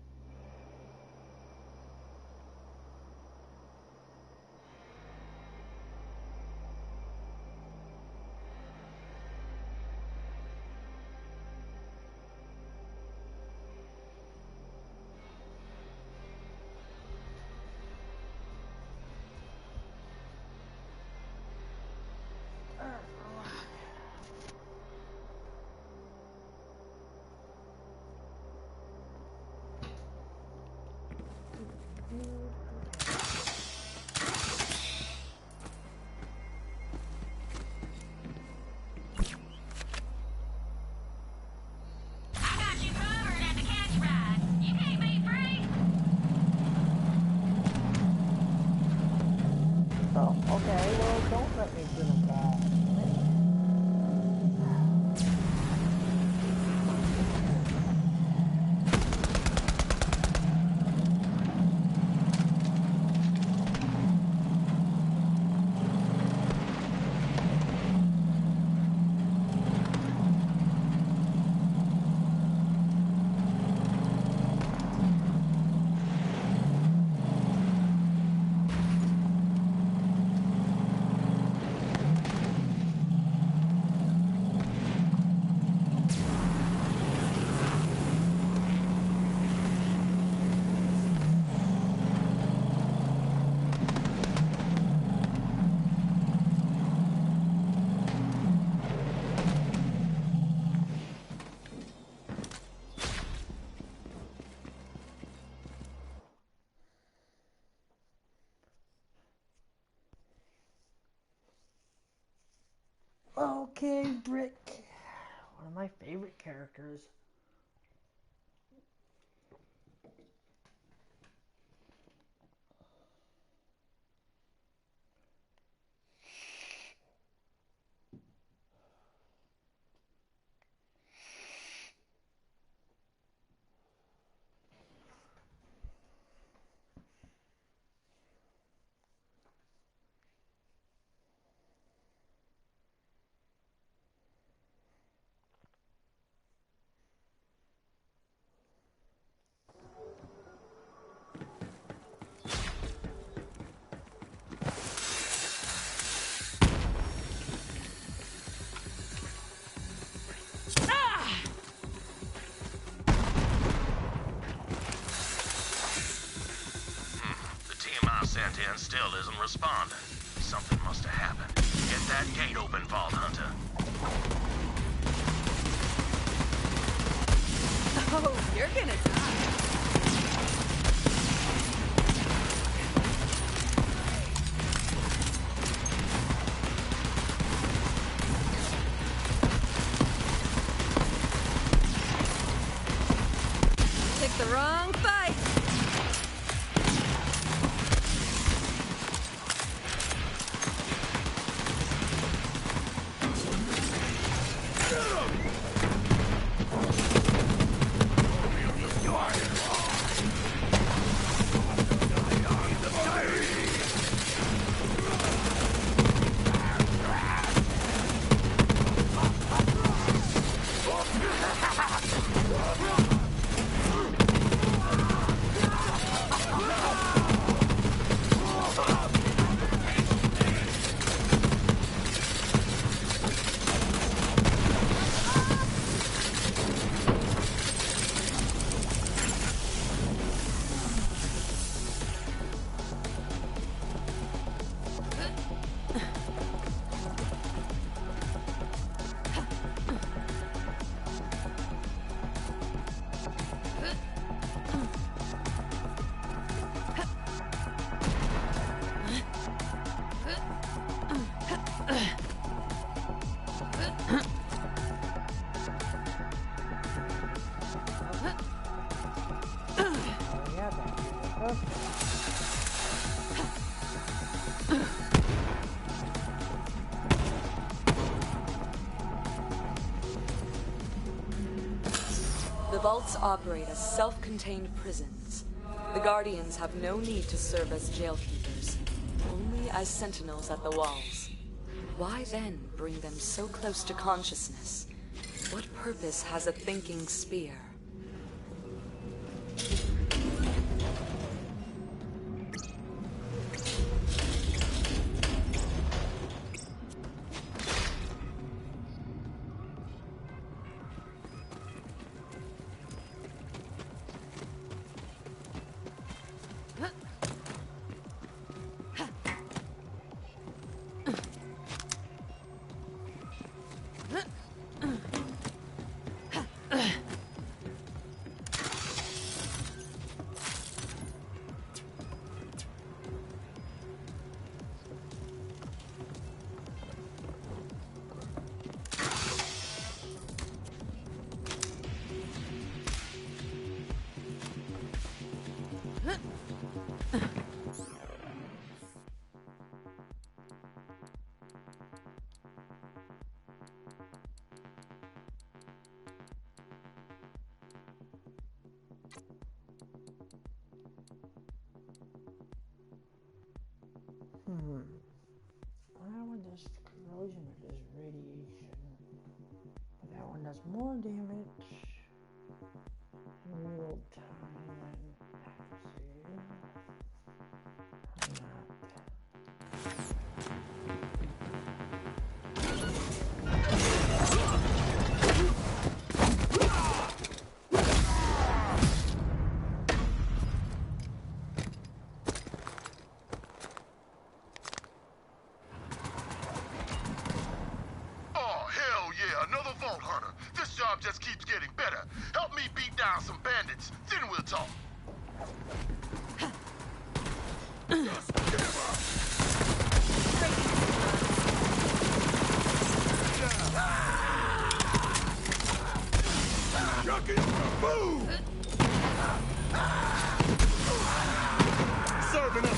Okay, Brick. One of my favorite characters. Sent in still isn't responding. Something must have happened. Get that gate open, Vault Hunter. Oh, you're gonna die. Picked the wrong fight. The vaults operate as self-contained prisons. The Guardians have no need to serve as jailkeepers, only as sentinels at the walls. Why then bring them so close to consciousness? What purpose has a thinking spear? That one does corrosion or does radiation. But that one does more damage. Real time accuracy. Just keeps getting better. Help me beat down some bandits, then we'll talk. fucking move! Serving up.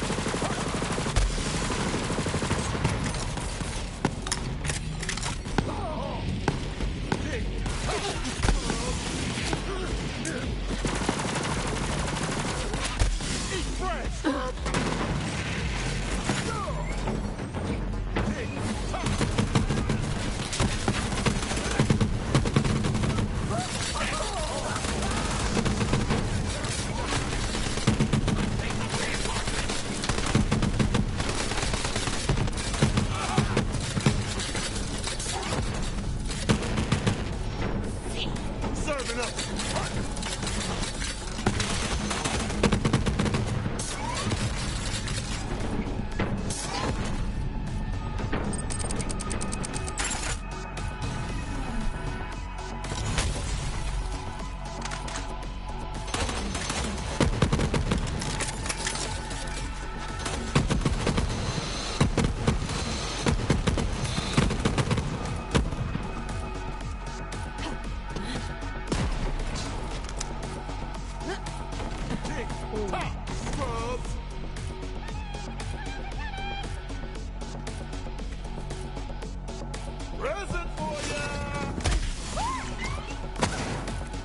Present for ya!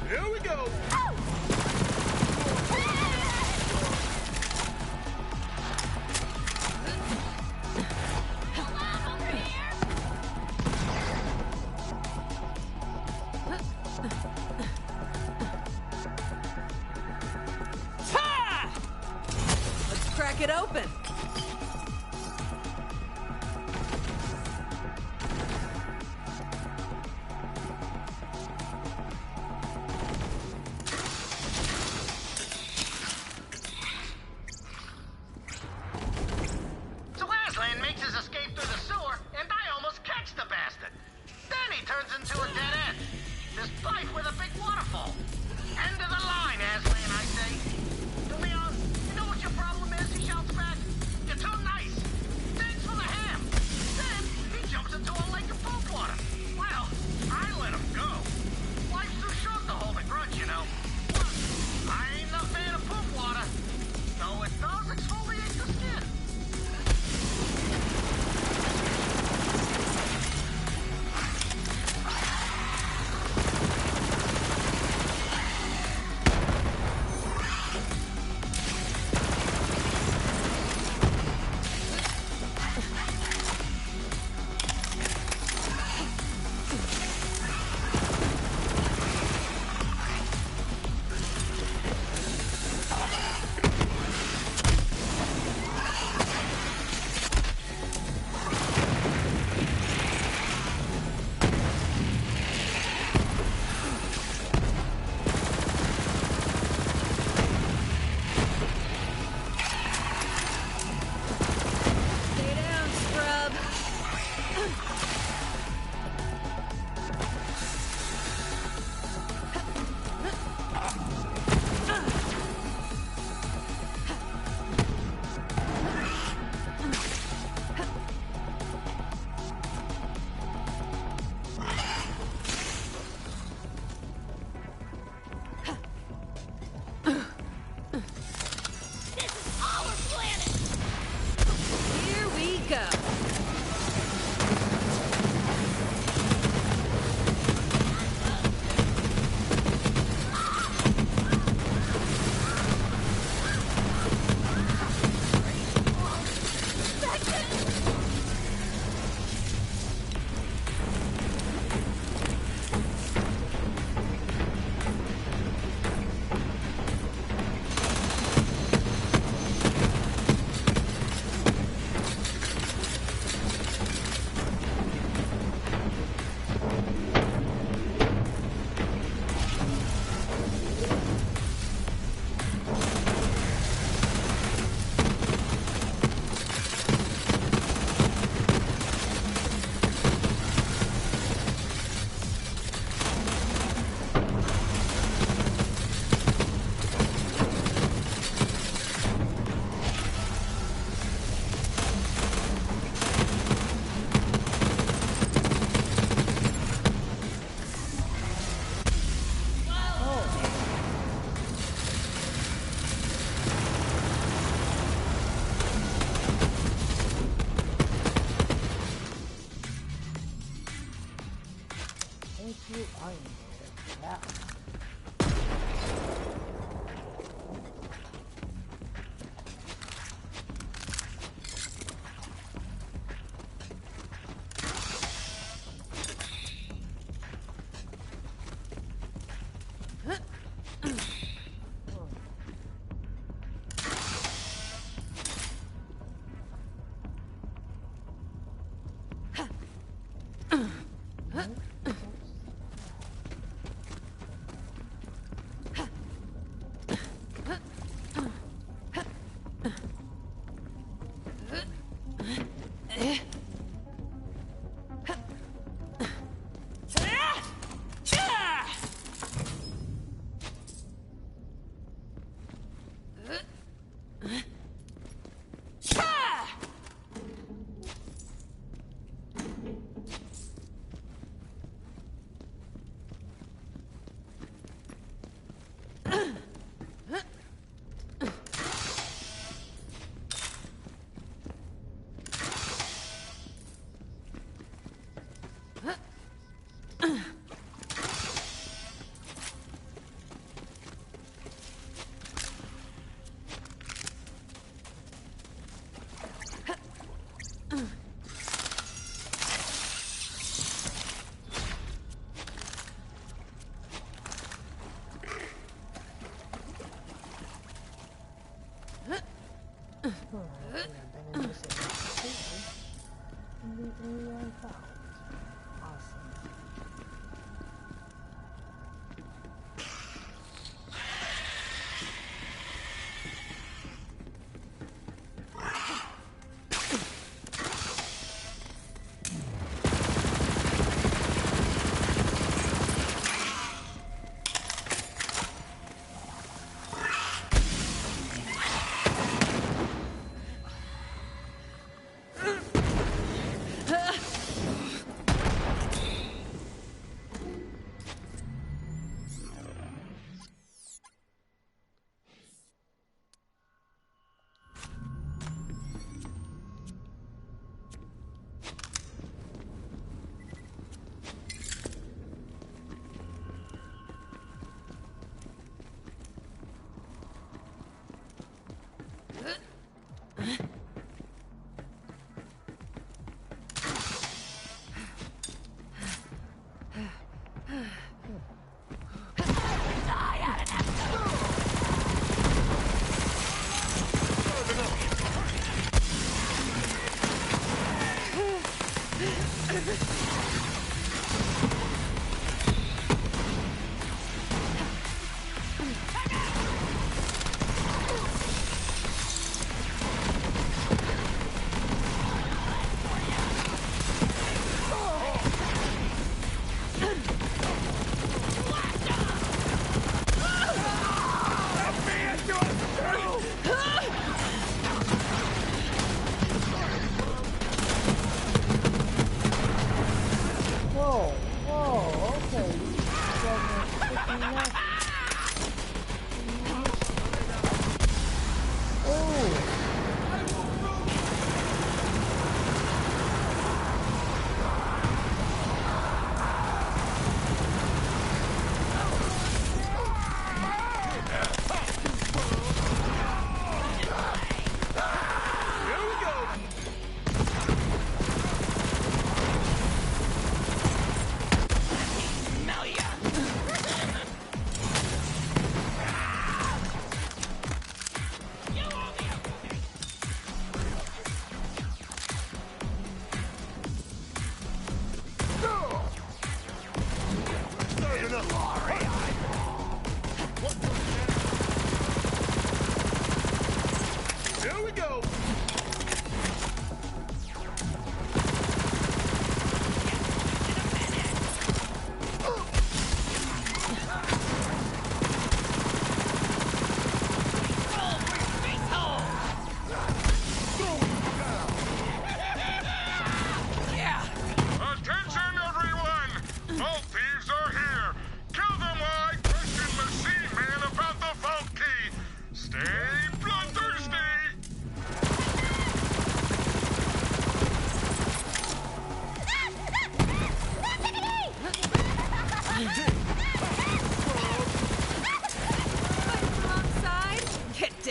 Here we go! Let's crack it open. So Aslan makes his escape through the sewer, and I almost catch the bastard. Then he turns into a dead end. This pipe with a big waterfall. End of the line, Aslan, I say. Leon, you know what your problem is? He shouts back. Yeah.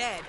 dead.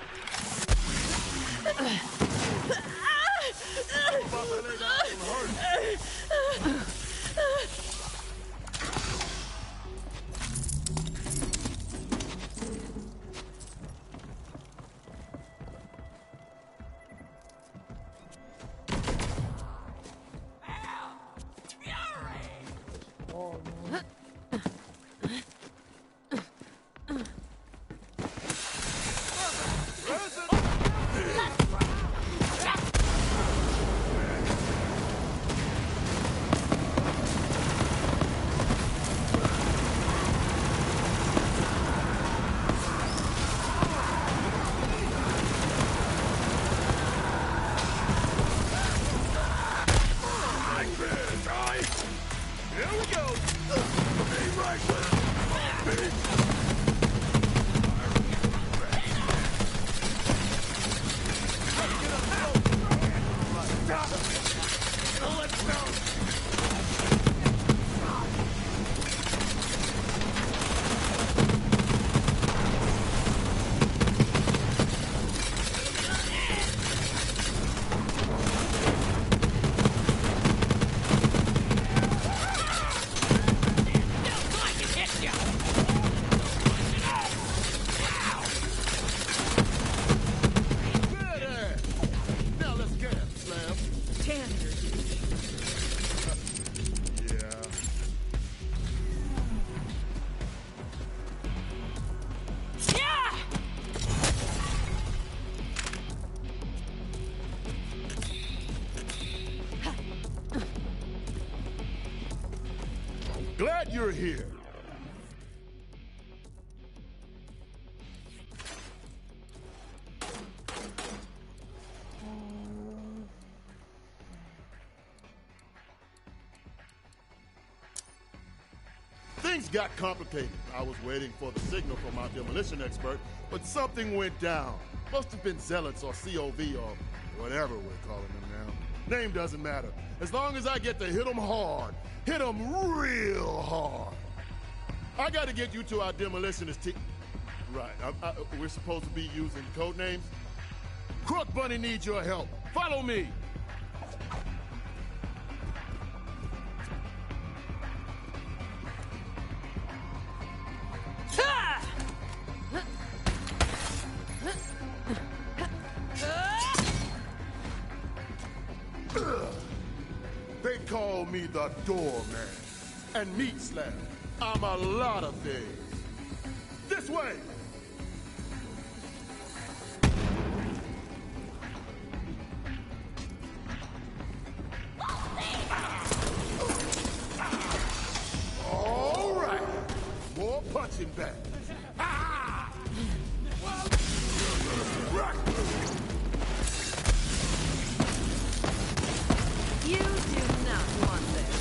Glad you're here. Things got complicated. I was waiting for the signal from our demolition expert, but something went down. Must have been Zealots or COV or whatever we're calling them now. Name doesn't matter. As long as I get to hit them hard. Hit them real hard. I gotta get you to our demolitionist team. Right, we're supposed to be using code names? Crook Bunny needs your help. Follow me. They call me the doorman and meat slab. I'm a lot of things. This way! All right. More punching back. You do not want this.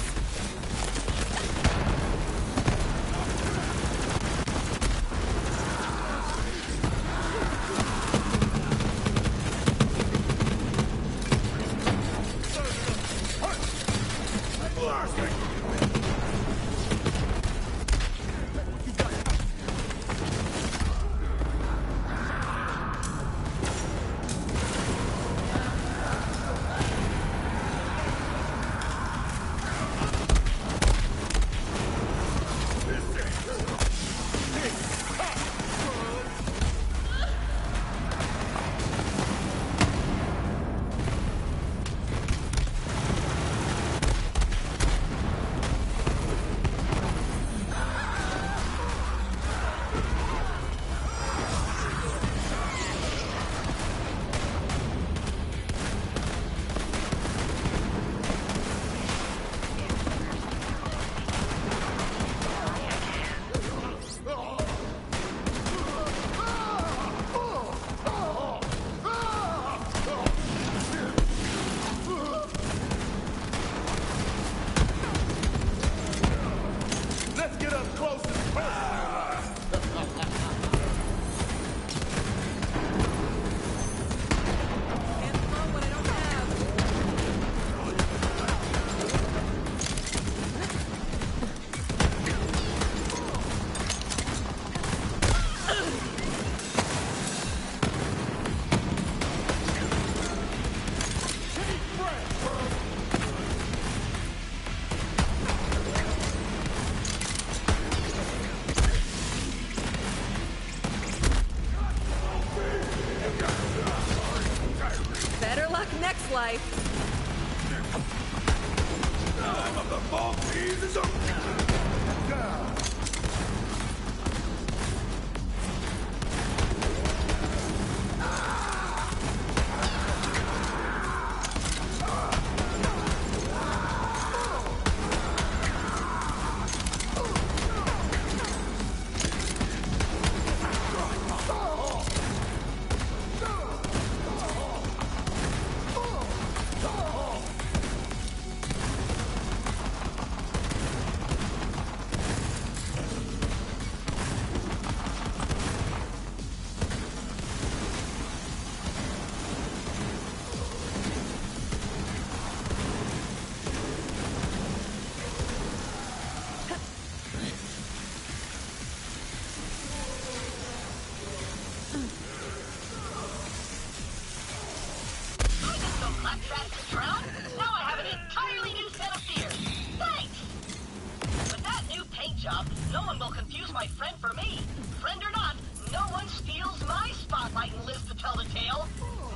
job, no one will confuse my friend for me. Friend or not, no one steals my spotlight and lives to tell the tale.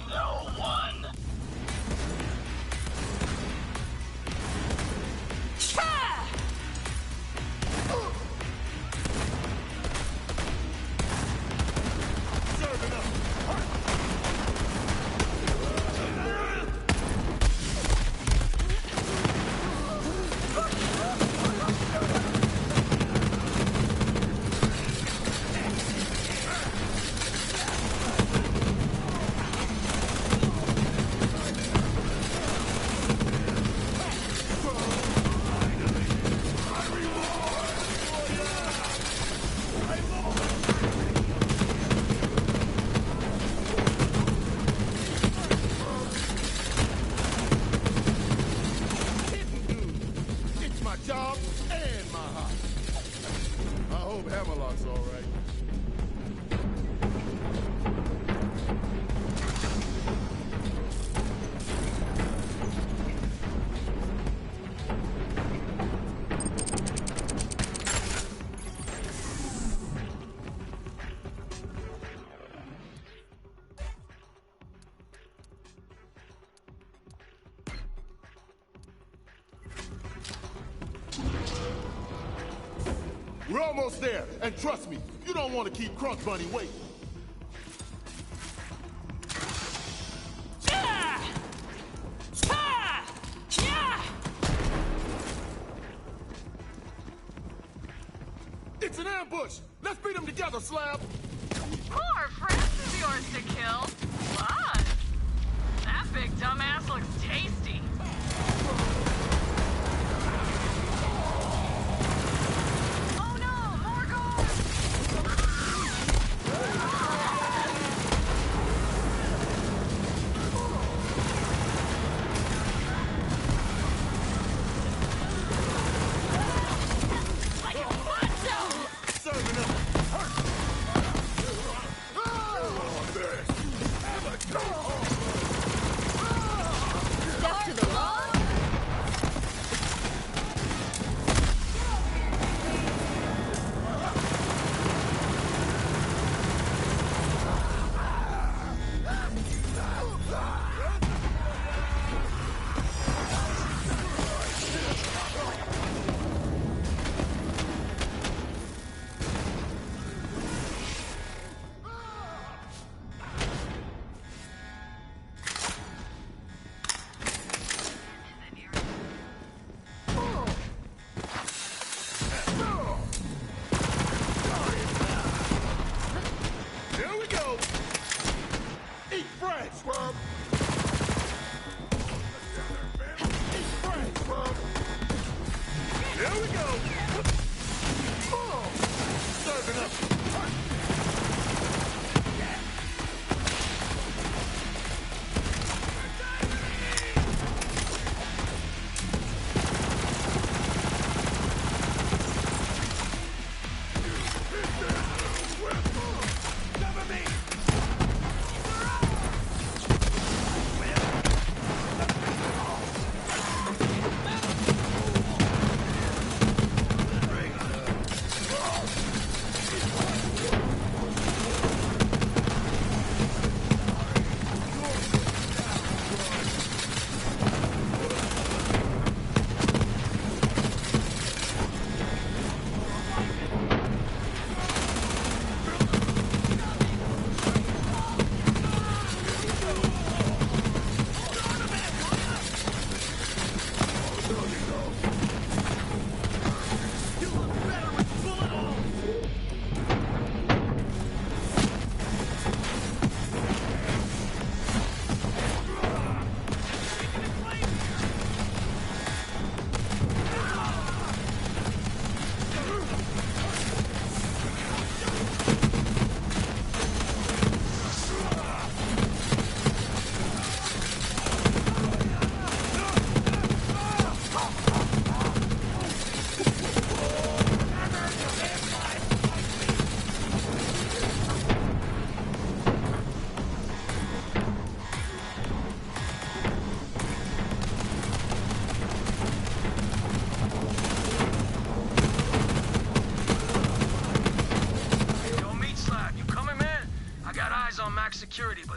No one. We're almost there, and trust me, you don't want to keep Crunk Bunny waiting. It's an ambush! Let's beat them together, Slab! More friends of yours to kill? What? That big dumbass looks tasty. Step to the wall.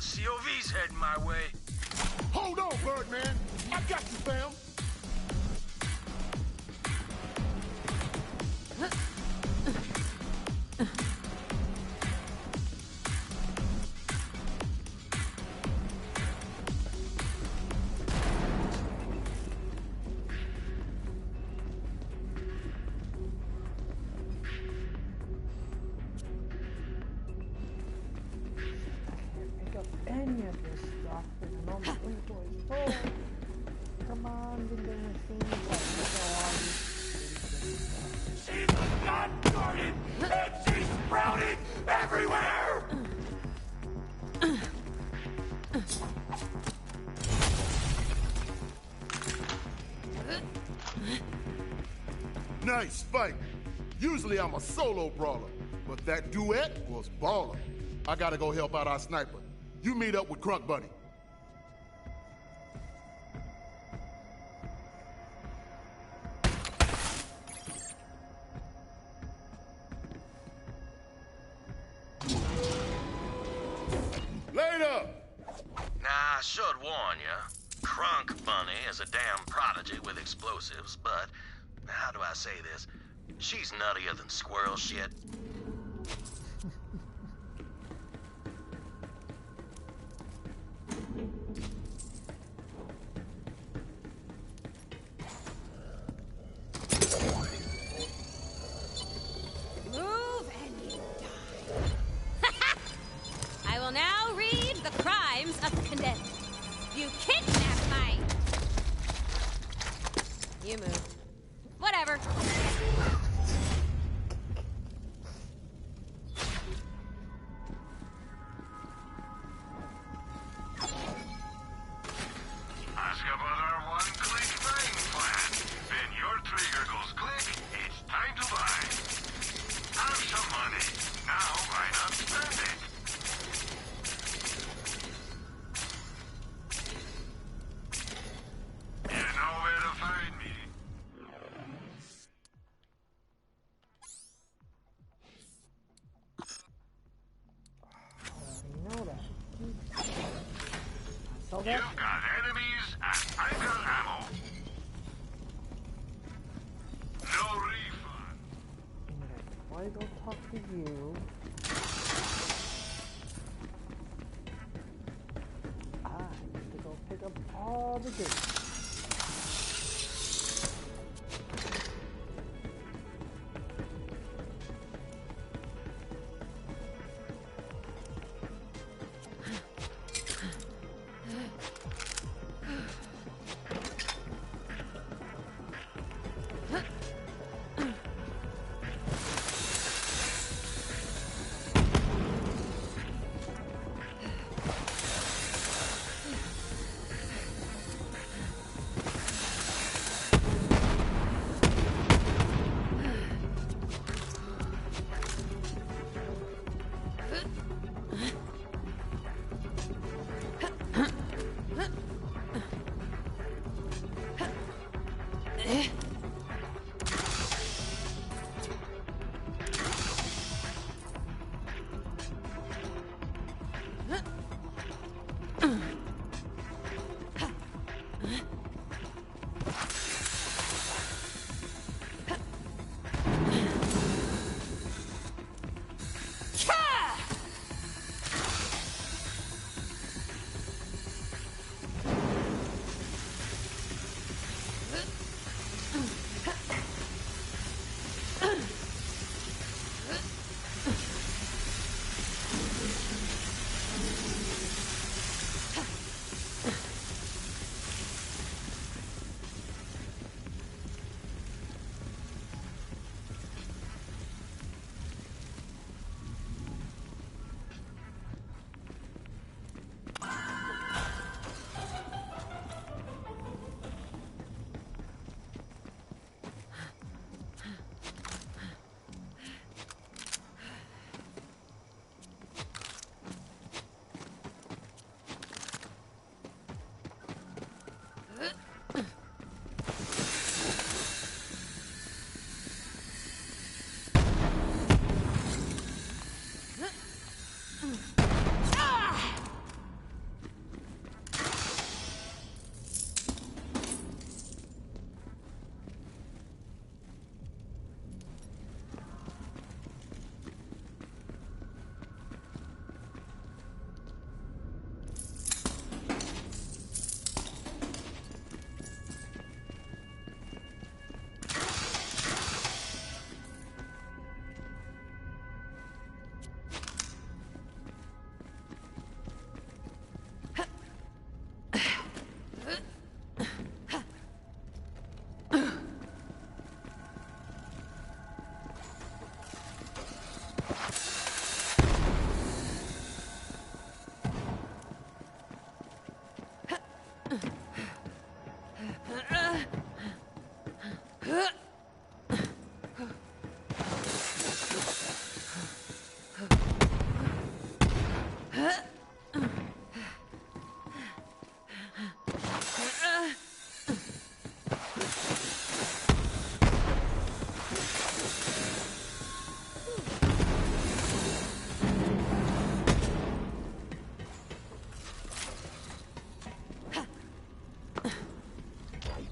but COV's heading my way. Hold on, Birdman. I got you, fam. Any of this stuff, and I know my inventory's full. Come on, vending machine. She's a god garden, and she's sprouting everywhere! Nice fight. Usually I'm a solo brawler, but that duet was baller. I gotta go help out our sniper. You meet up with Crunk Buddy. Later! Nah, I should warn ya. Crunk Bunny is a damn prodigy with explosives, but how do I say this? She's nuttier than squirrel shit. Move and you die. I will now read the crimes of the condemned. You kidnapped my... You moved. Whatever. Ask about our one-click buying plan. When your trigger goes click, it's time to buy. Have some money. Now why not spend it? You know where to find me. You know that. So You've got enemies, and I've got ammo. No refund. Why go talk to you? I need to go pick up all the goods.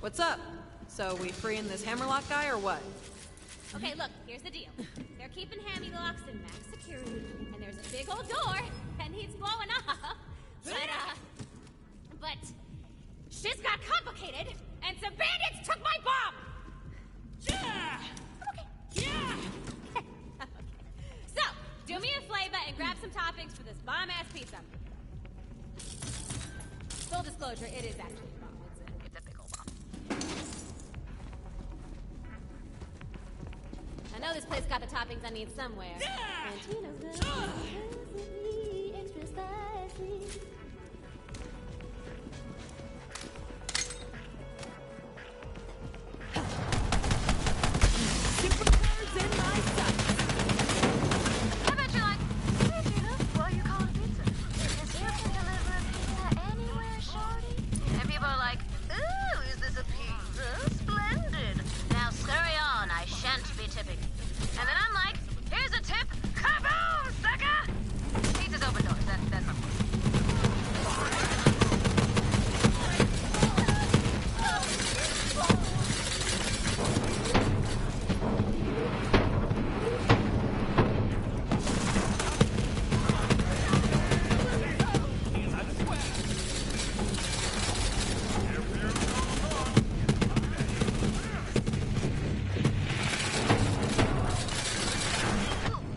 What's up? So we freeing this hammerlock guy or what? Okay, look, here's the deal. They're keeping hammy locks in max security, and there's a big old door that needs blowing up. But shit's got complicated, and some bandits took my bomb! Yeah! Okay. Yeah! Okay. So, do me a flavor and grab some toppings for this bomb-ass pizza. Full disclosure, it is actually a bomb. It's a big old bomb. I know this place got the toppings I need somewhere. Yeah! And Tina's good. Extra spicy. I bet you're like, hey Tina, what are you calling pizza? Is you can deliver a pizza anywhere, shorty? And people are like, ooh, is this a pizza? Splendid. Now scurry on, I shan't be tipping. And then I'm like, here's a tip, kaboom, sucker! Pizza's open doors, that's not fun.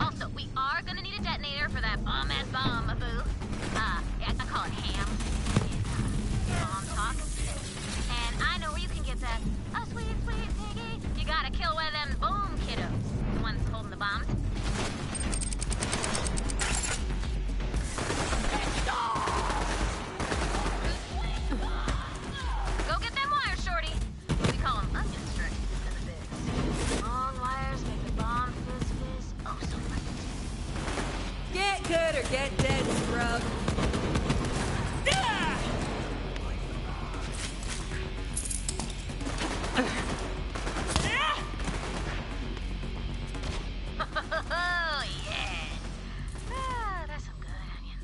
Also, we are gonna need a detonator for that bomb-ass bomb, boo. Yeah, I call it ham. Bomb talk. And I know where you can get that. Oh, sweet, sweet piggy. You gotta kill one of them boom kiddos. The ones holding the bombs. Go get them wires, shorty. We call them onion strings in the biz. Long wires make the bomb fizz. Oh, so much. Get good or get dead, scrub. Oh, yeah. Ah, that's some good onion.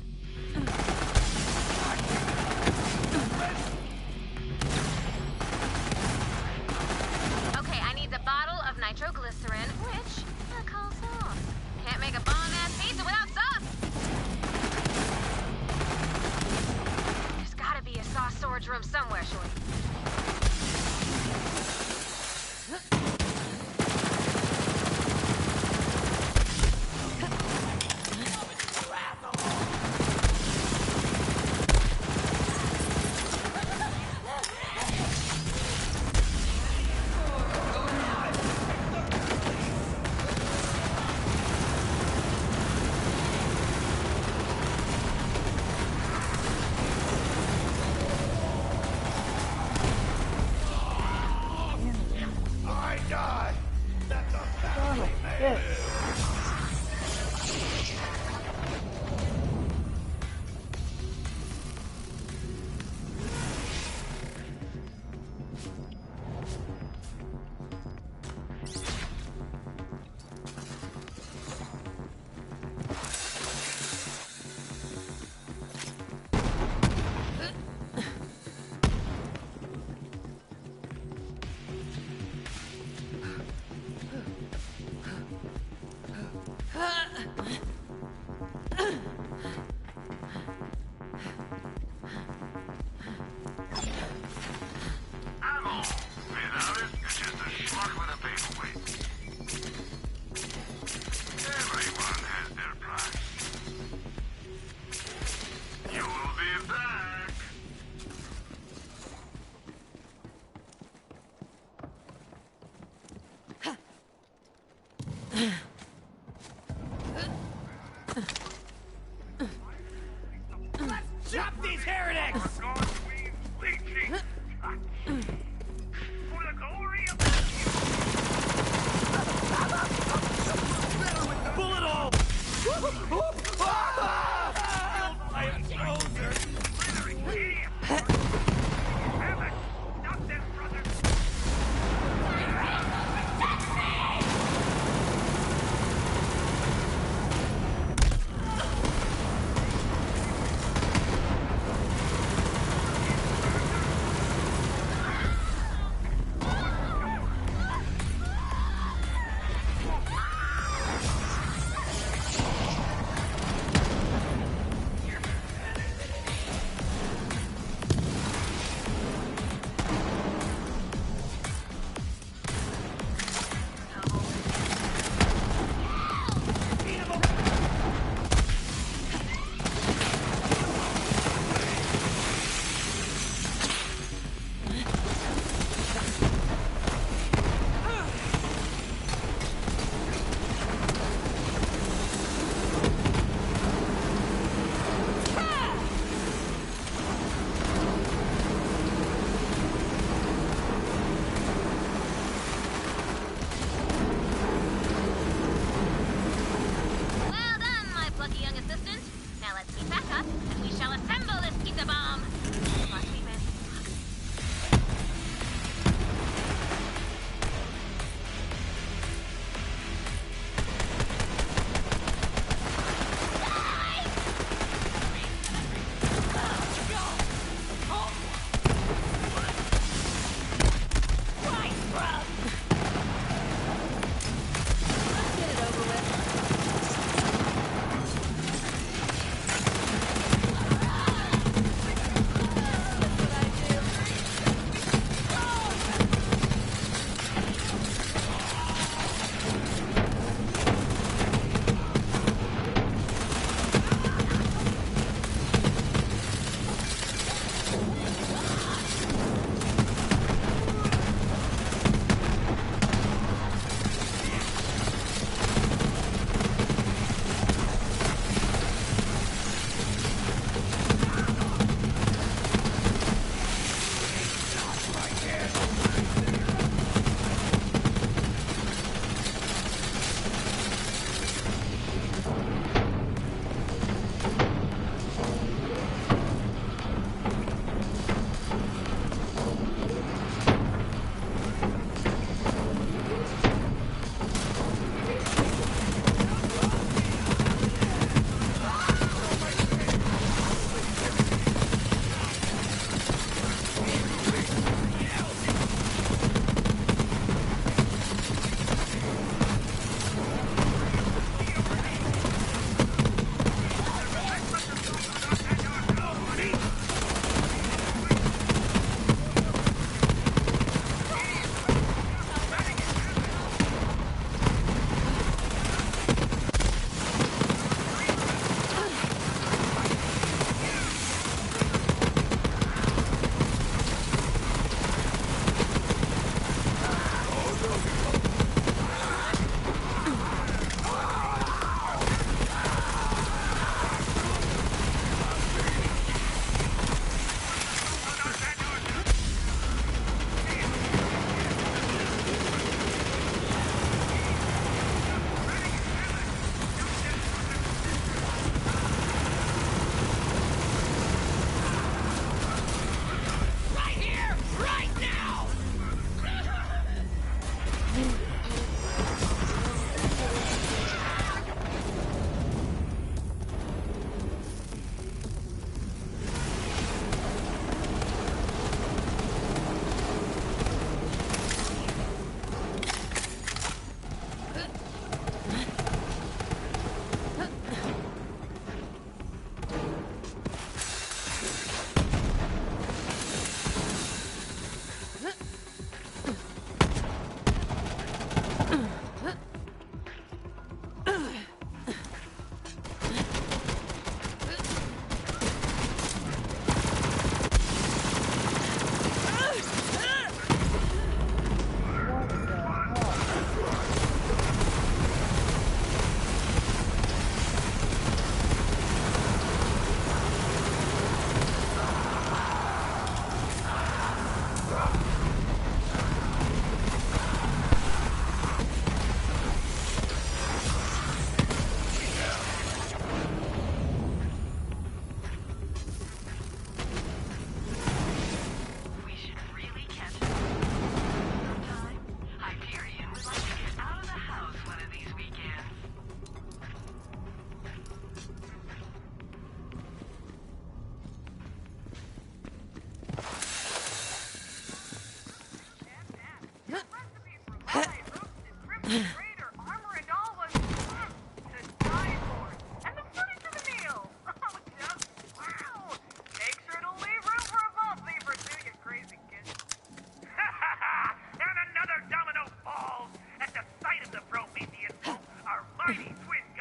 Okay, I need the bottle of nitroglycerin, which I call sauce. Can't make a bomb-ass pizza without sauce. There's gotta be a sauce storage room somewhere, shorty. I die! That's a family man! Ammo! Without it, it's just a schmuck with a paperweight. Everyone has their price. You will be back! Let's chop these heretics! For the glory of Bullet hole! I am closer! Stop them, brother!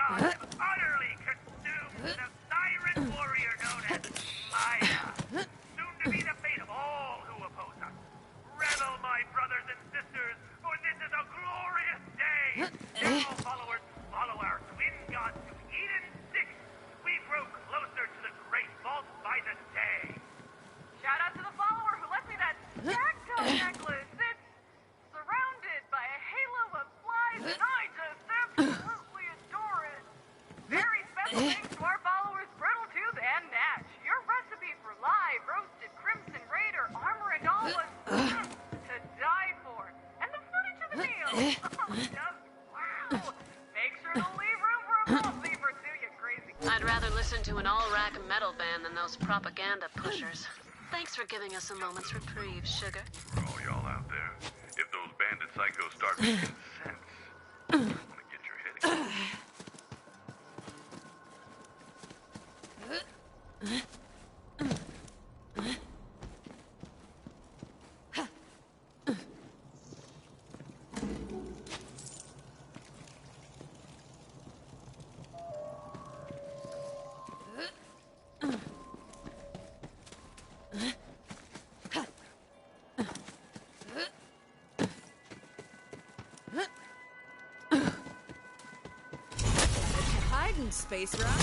I'm utterly consumed with a siren warrior known as Maya. Soon to be the fate of all who oppose us. Revel, my brothers and sisters, for this is a glorious day. Now, followers, follow our twin gods to Eden 6. We grow closer to the great vault by the day. Shout out to the follower who left me that tactile necklace. It's surrounded by a halo of flies, and I just absolutely adore it. Very special thanks to our followers Brittletooth and Natch. Your recipe for live roasted Crimson Raider armor and all was to die for. And the footage of the meal, just wow. Make sure to leave room for a vault lever too, you crazy. I'd rather listen to an all-rack metal band than those propaganda pushers. Thanks for giving us a moment's reprieve, sugar. For all y'all out there, if those bandit psychos start making sense, I'm gonna get your head again. Hiding space rock.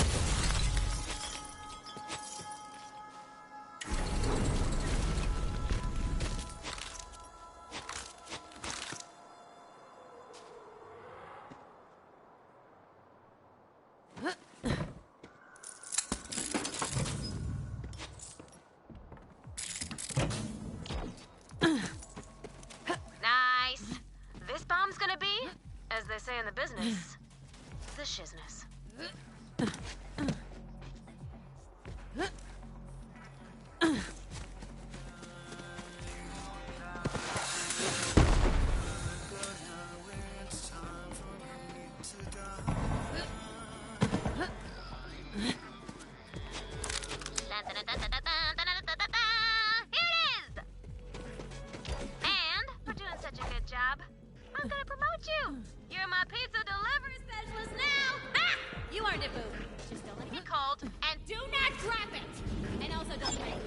Nice. This bomb's gonna be, as they say in the business, the shizness. I'm gonna promote you. You're my pizza delivery specialist now. Ah! You earned it, boo. Just don't let it get cold, and do not drop it. And also don't break.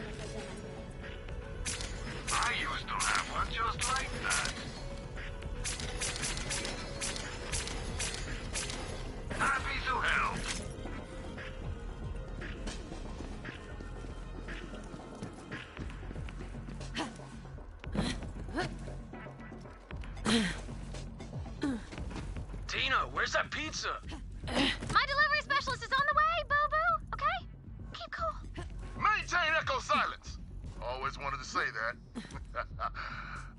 I used to have one just like that. Happy to help. Tina, where's that pizza? My delivery specialist is on the way, boo-boo. Okay? Keep cool. Maintain echo silence. Always wanted to say that.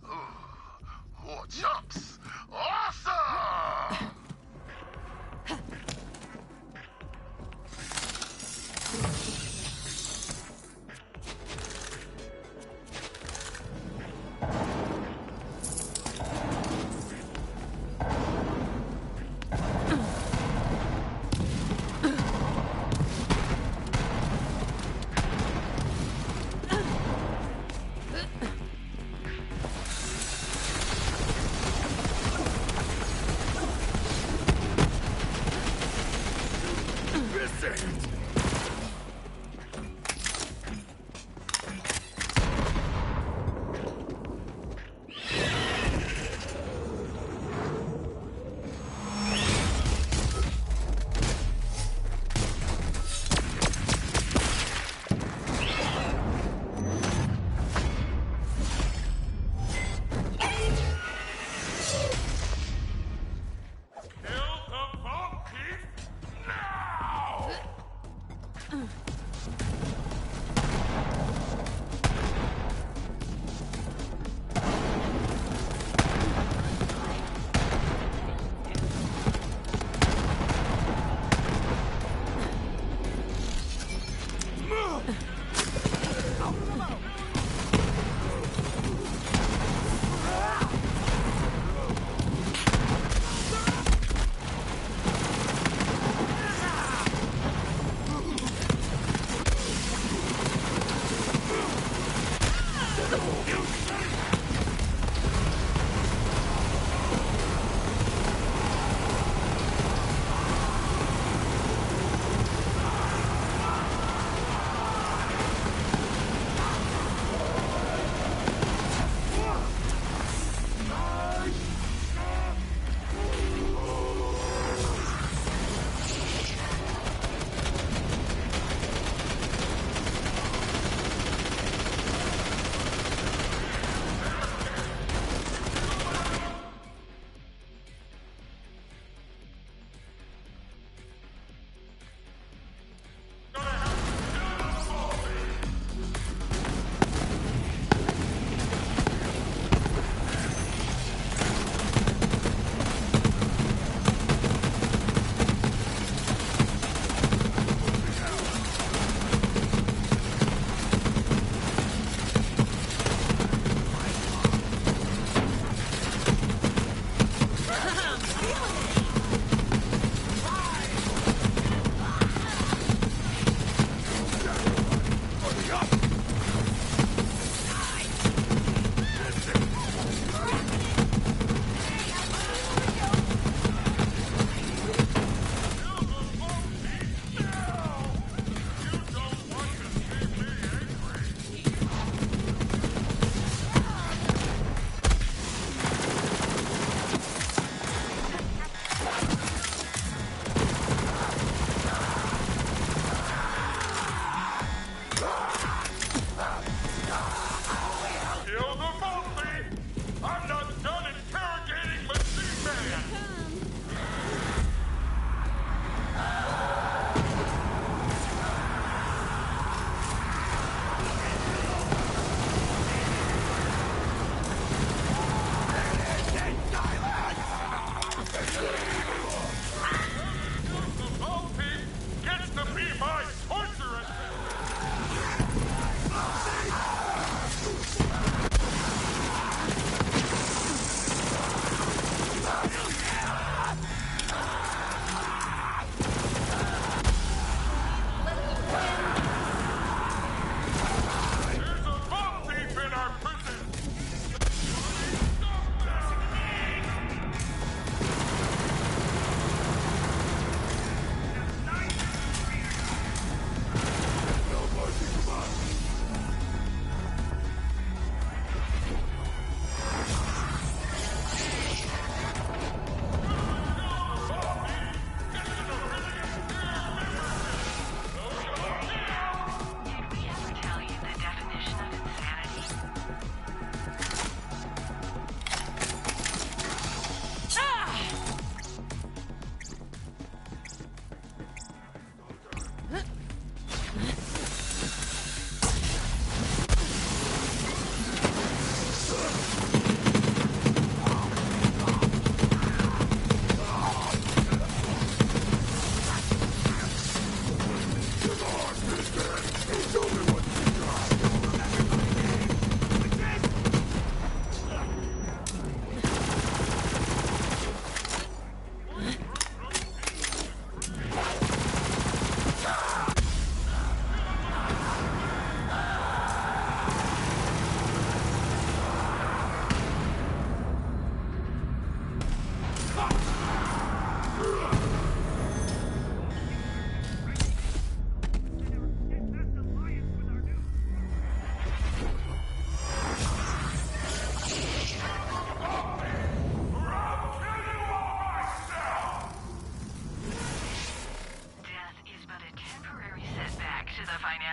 Ooh, more chumps. Awesome!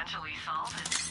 eventually salted.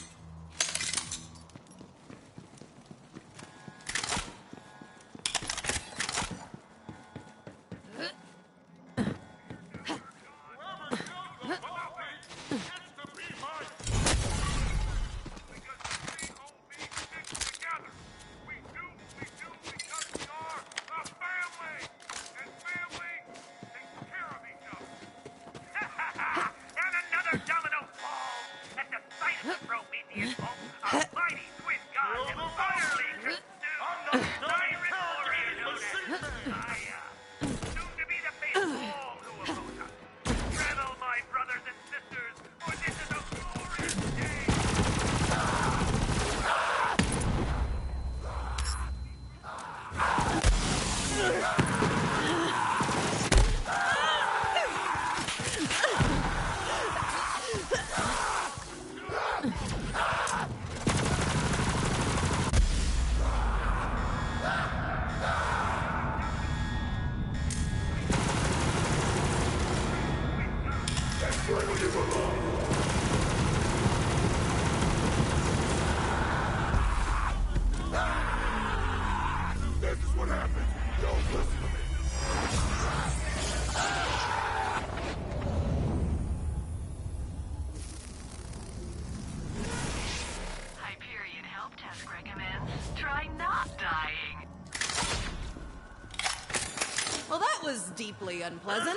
Well, that was deeply unpleasant.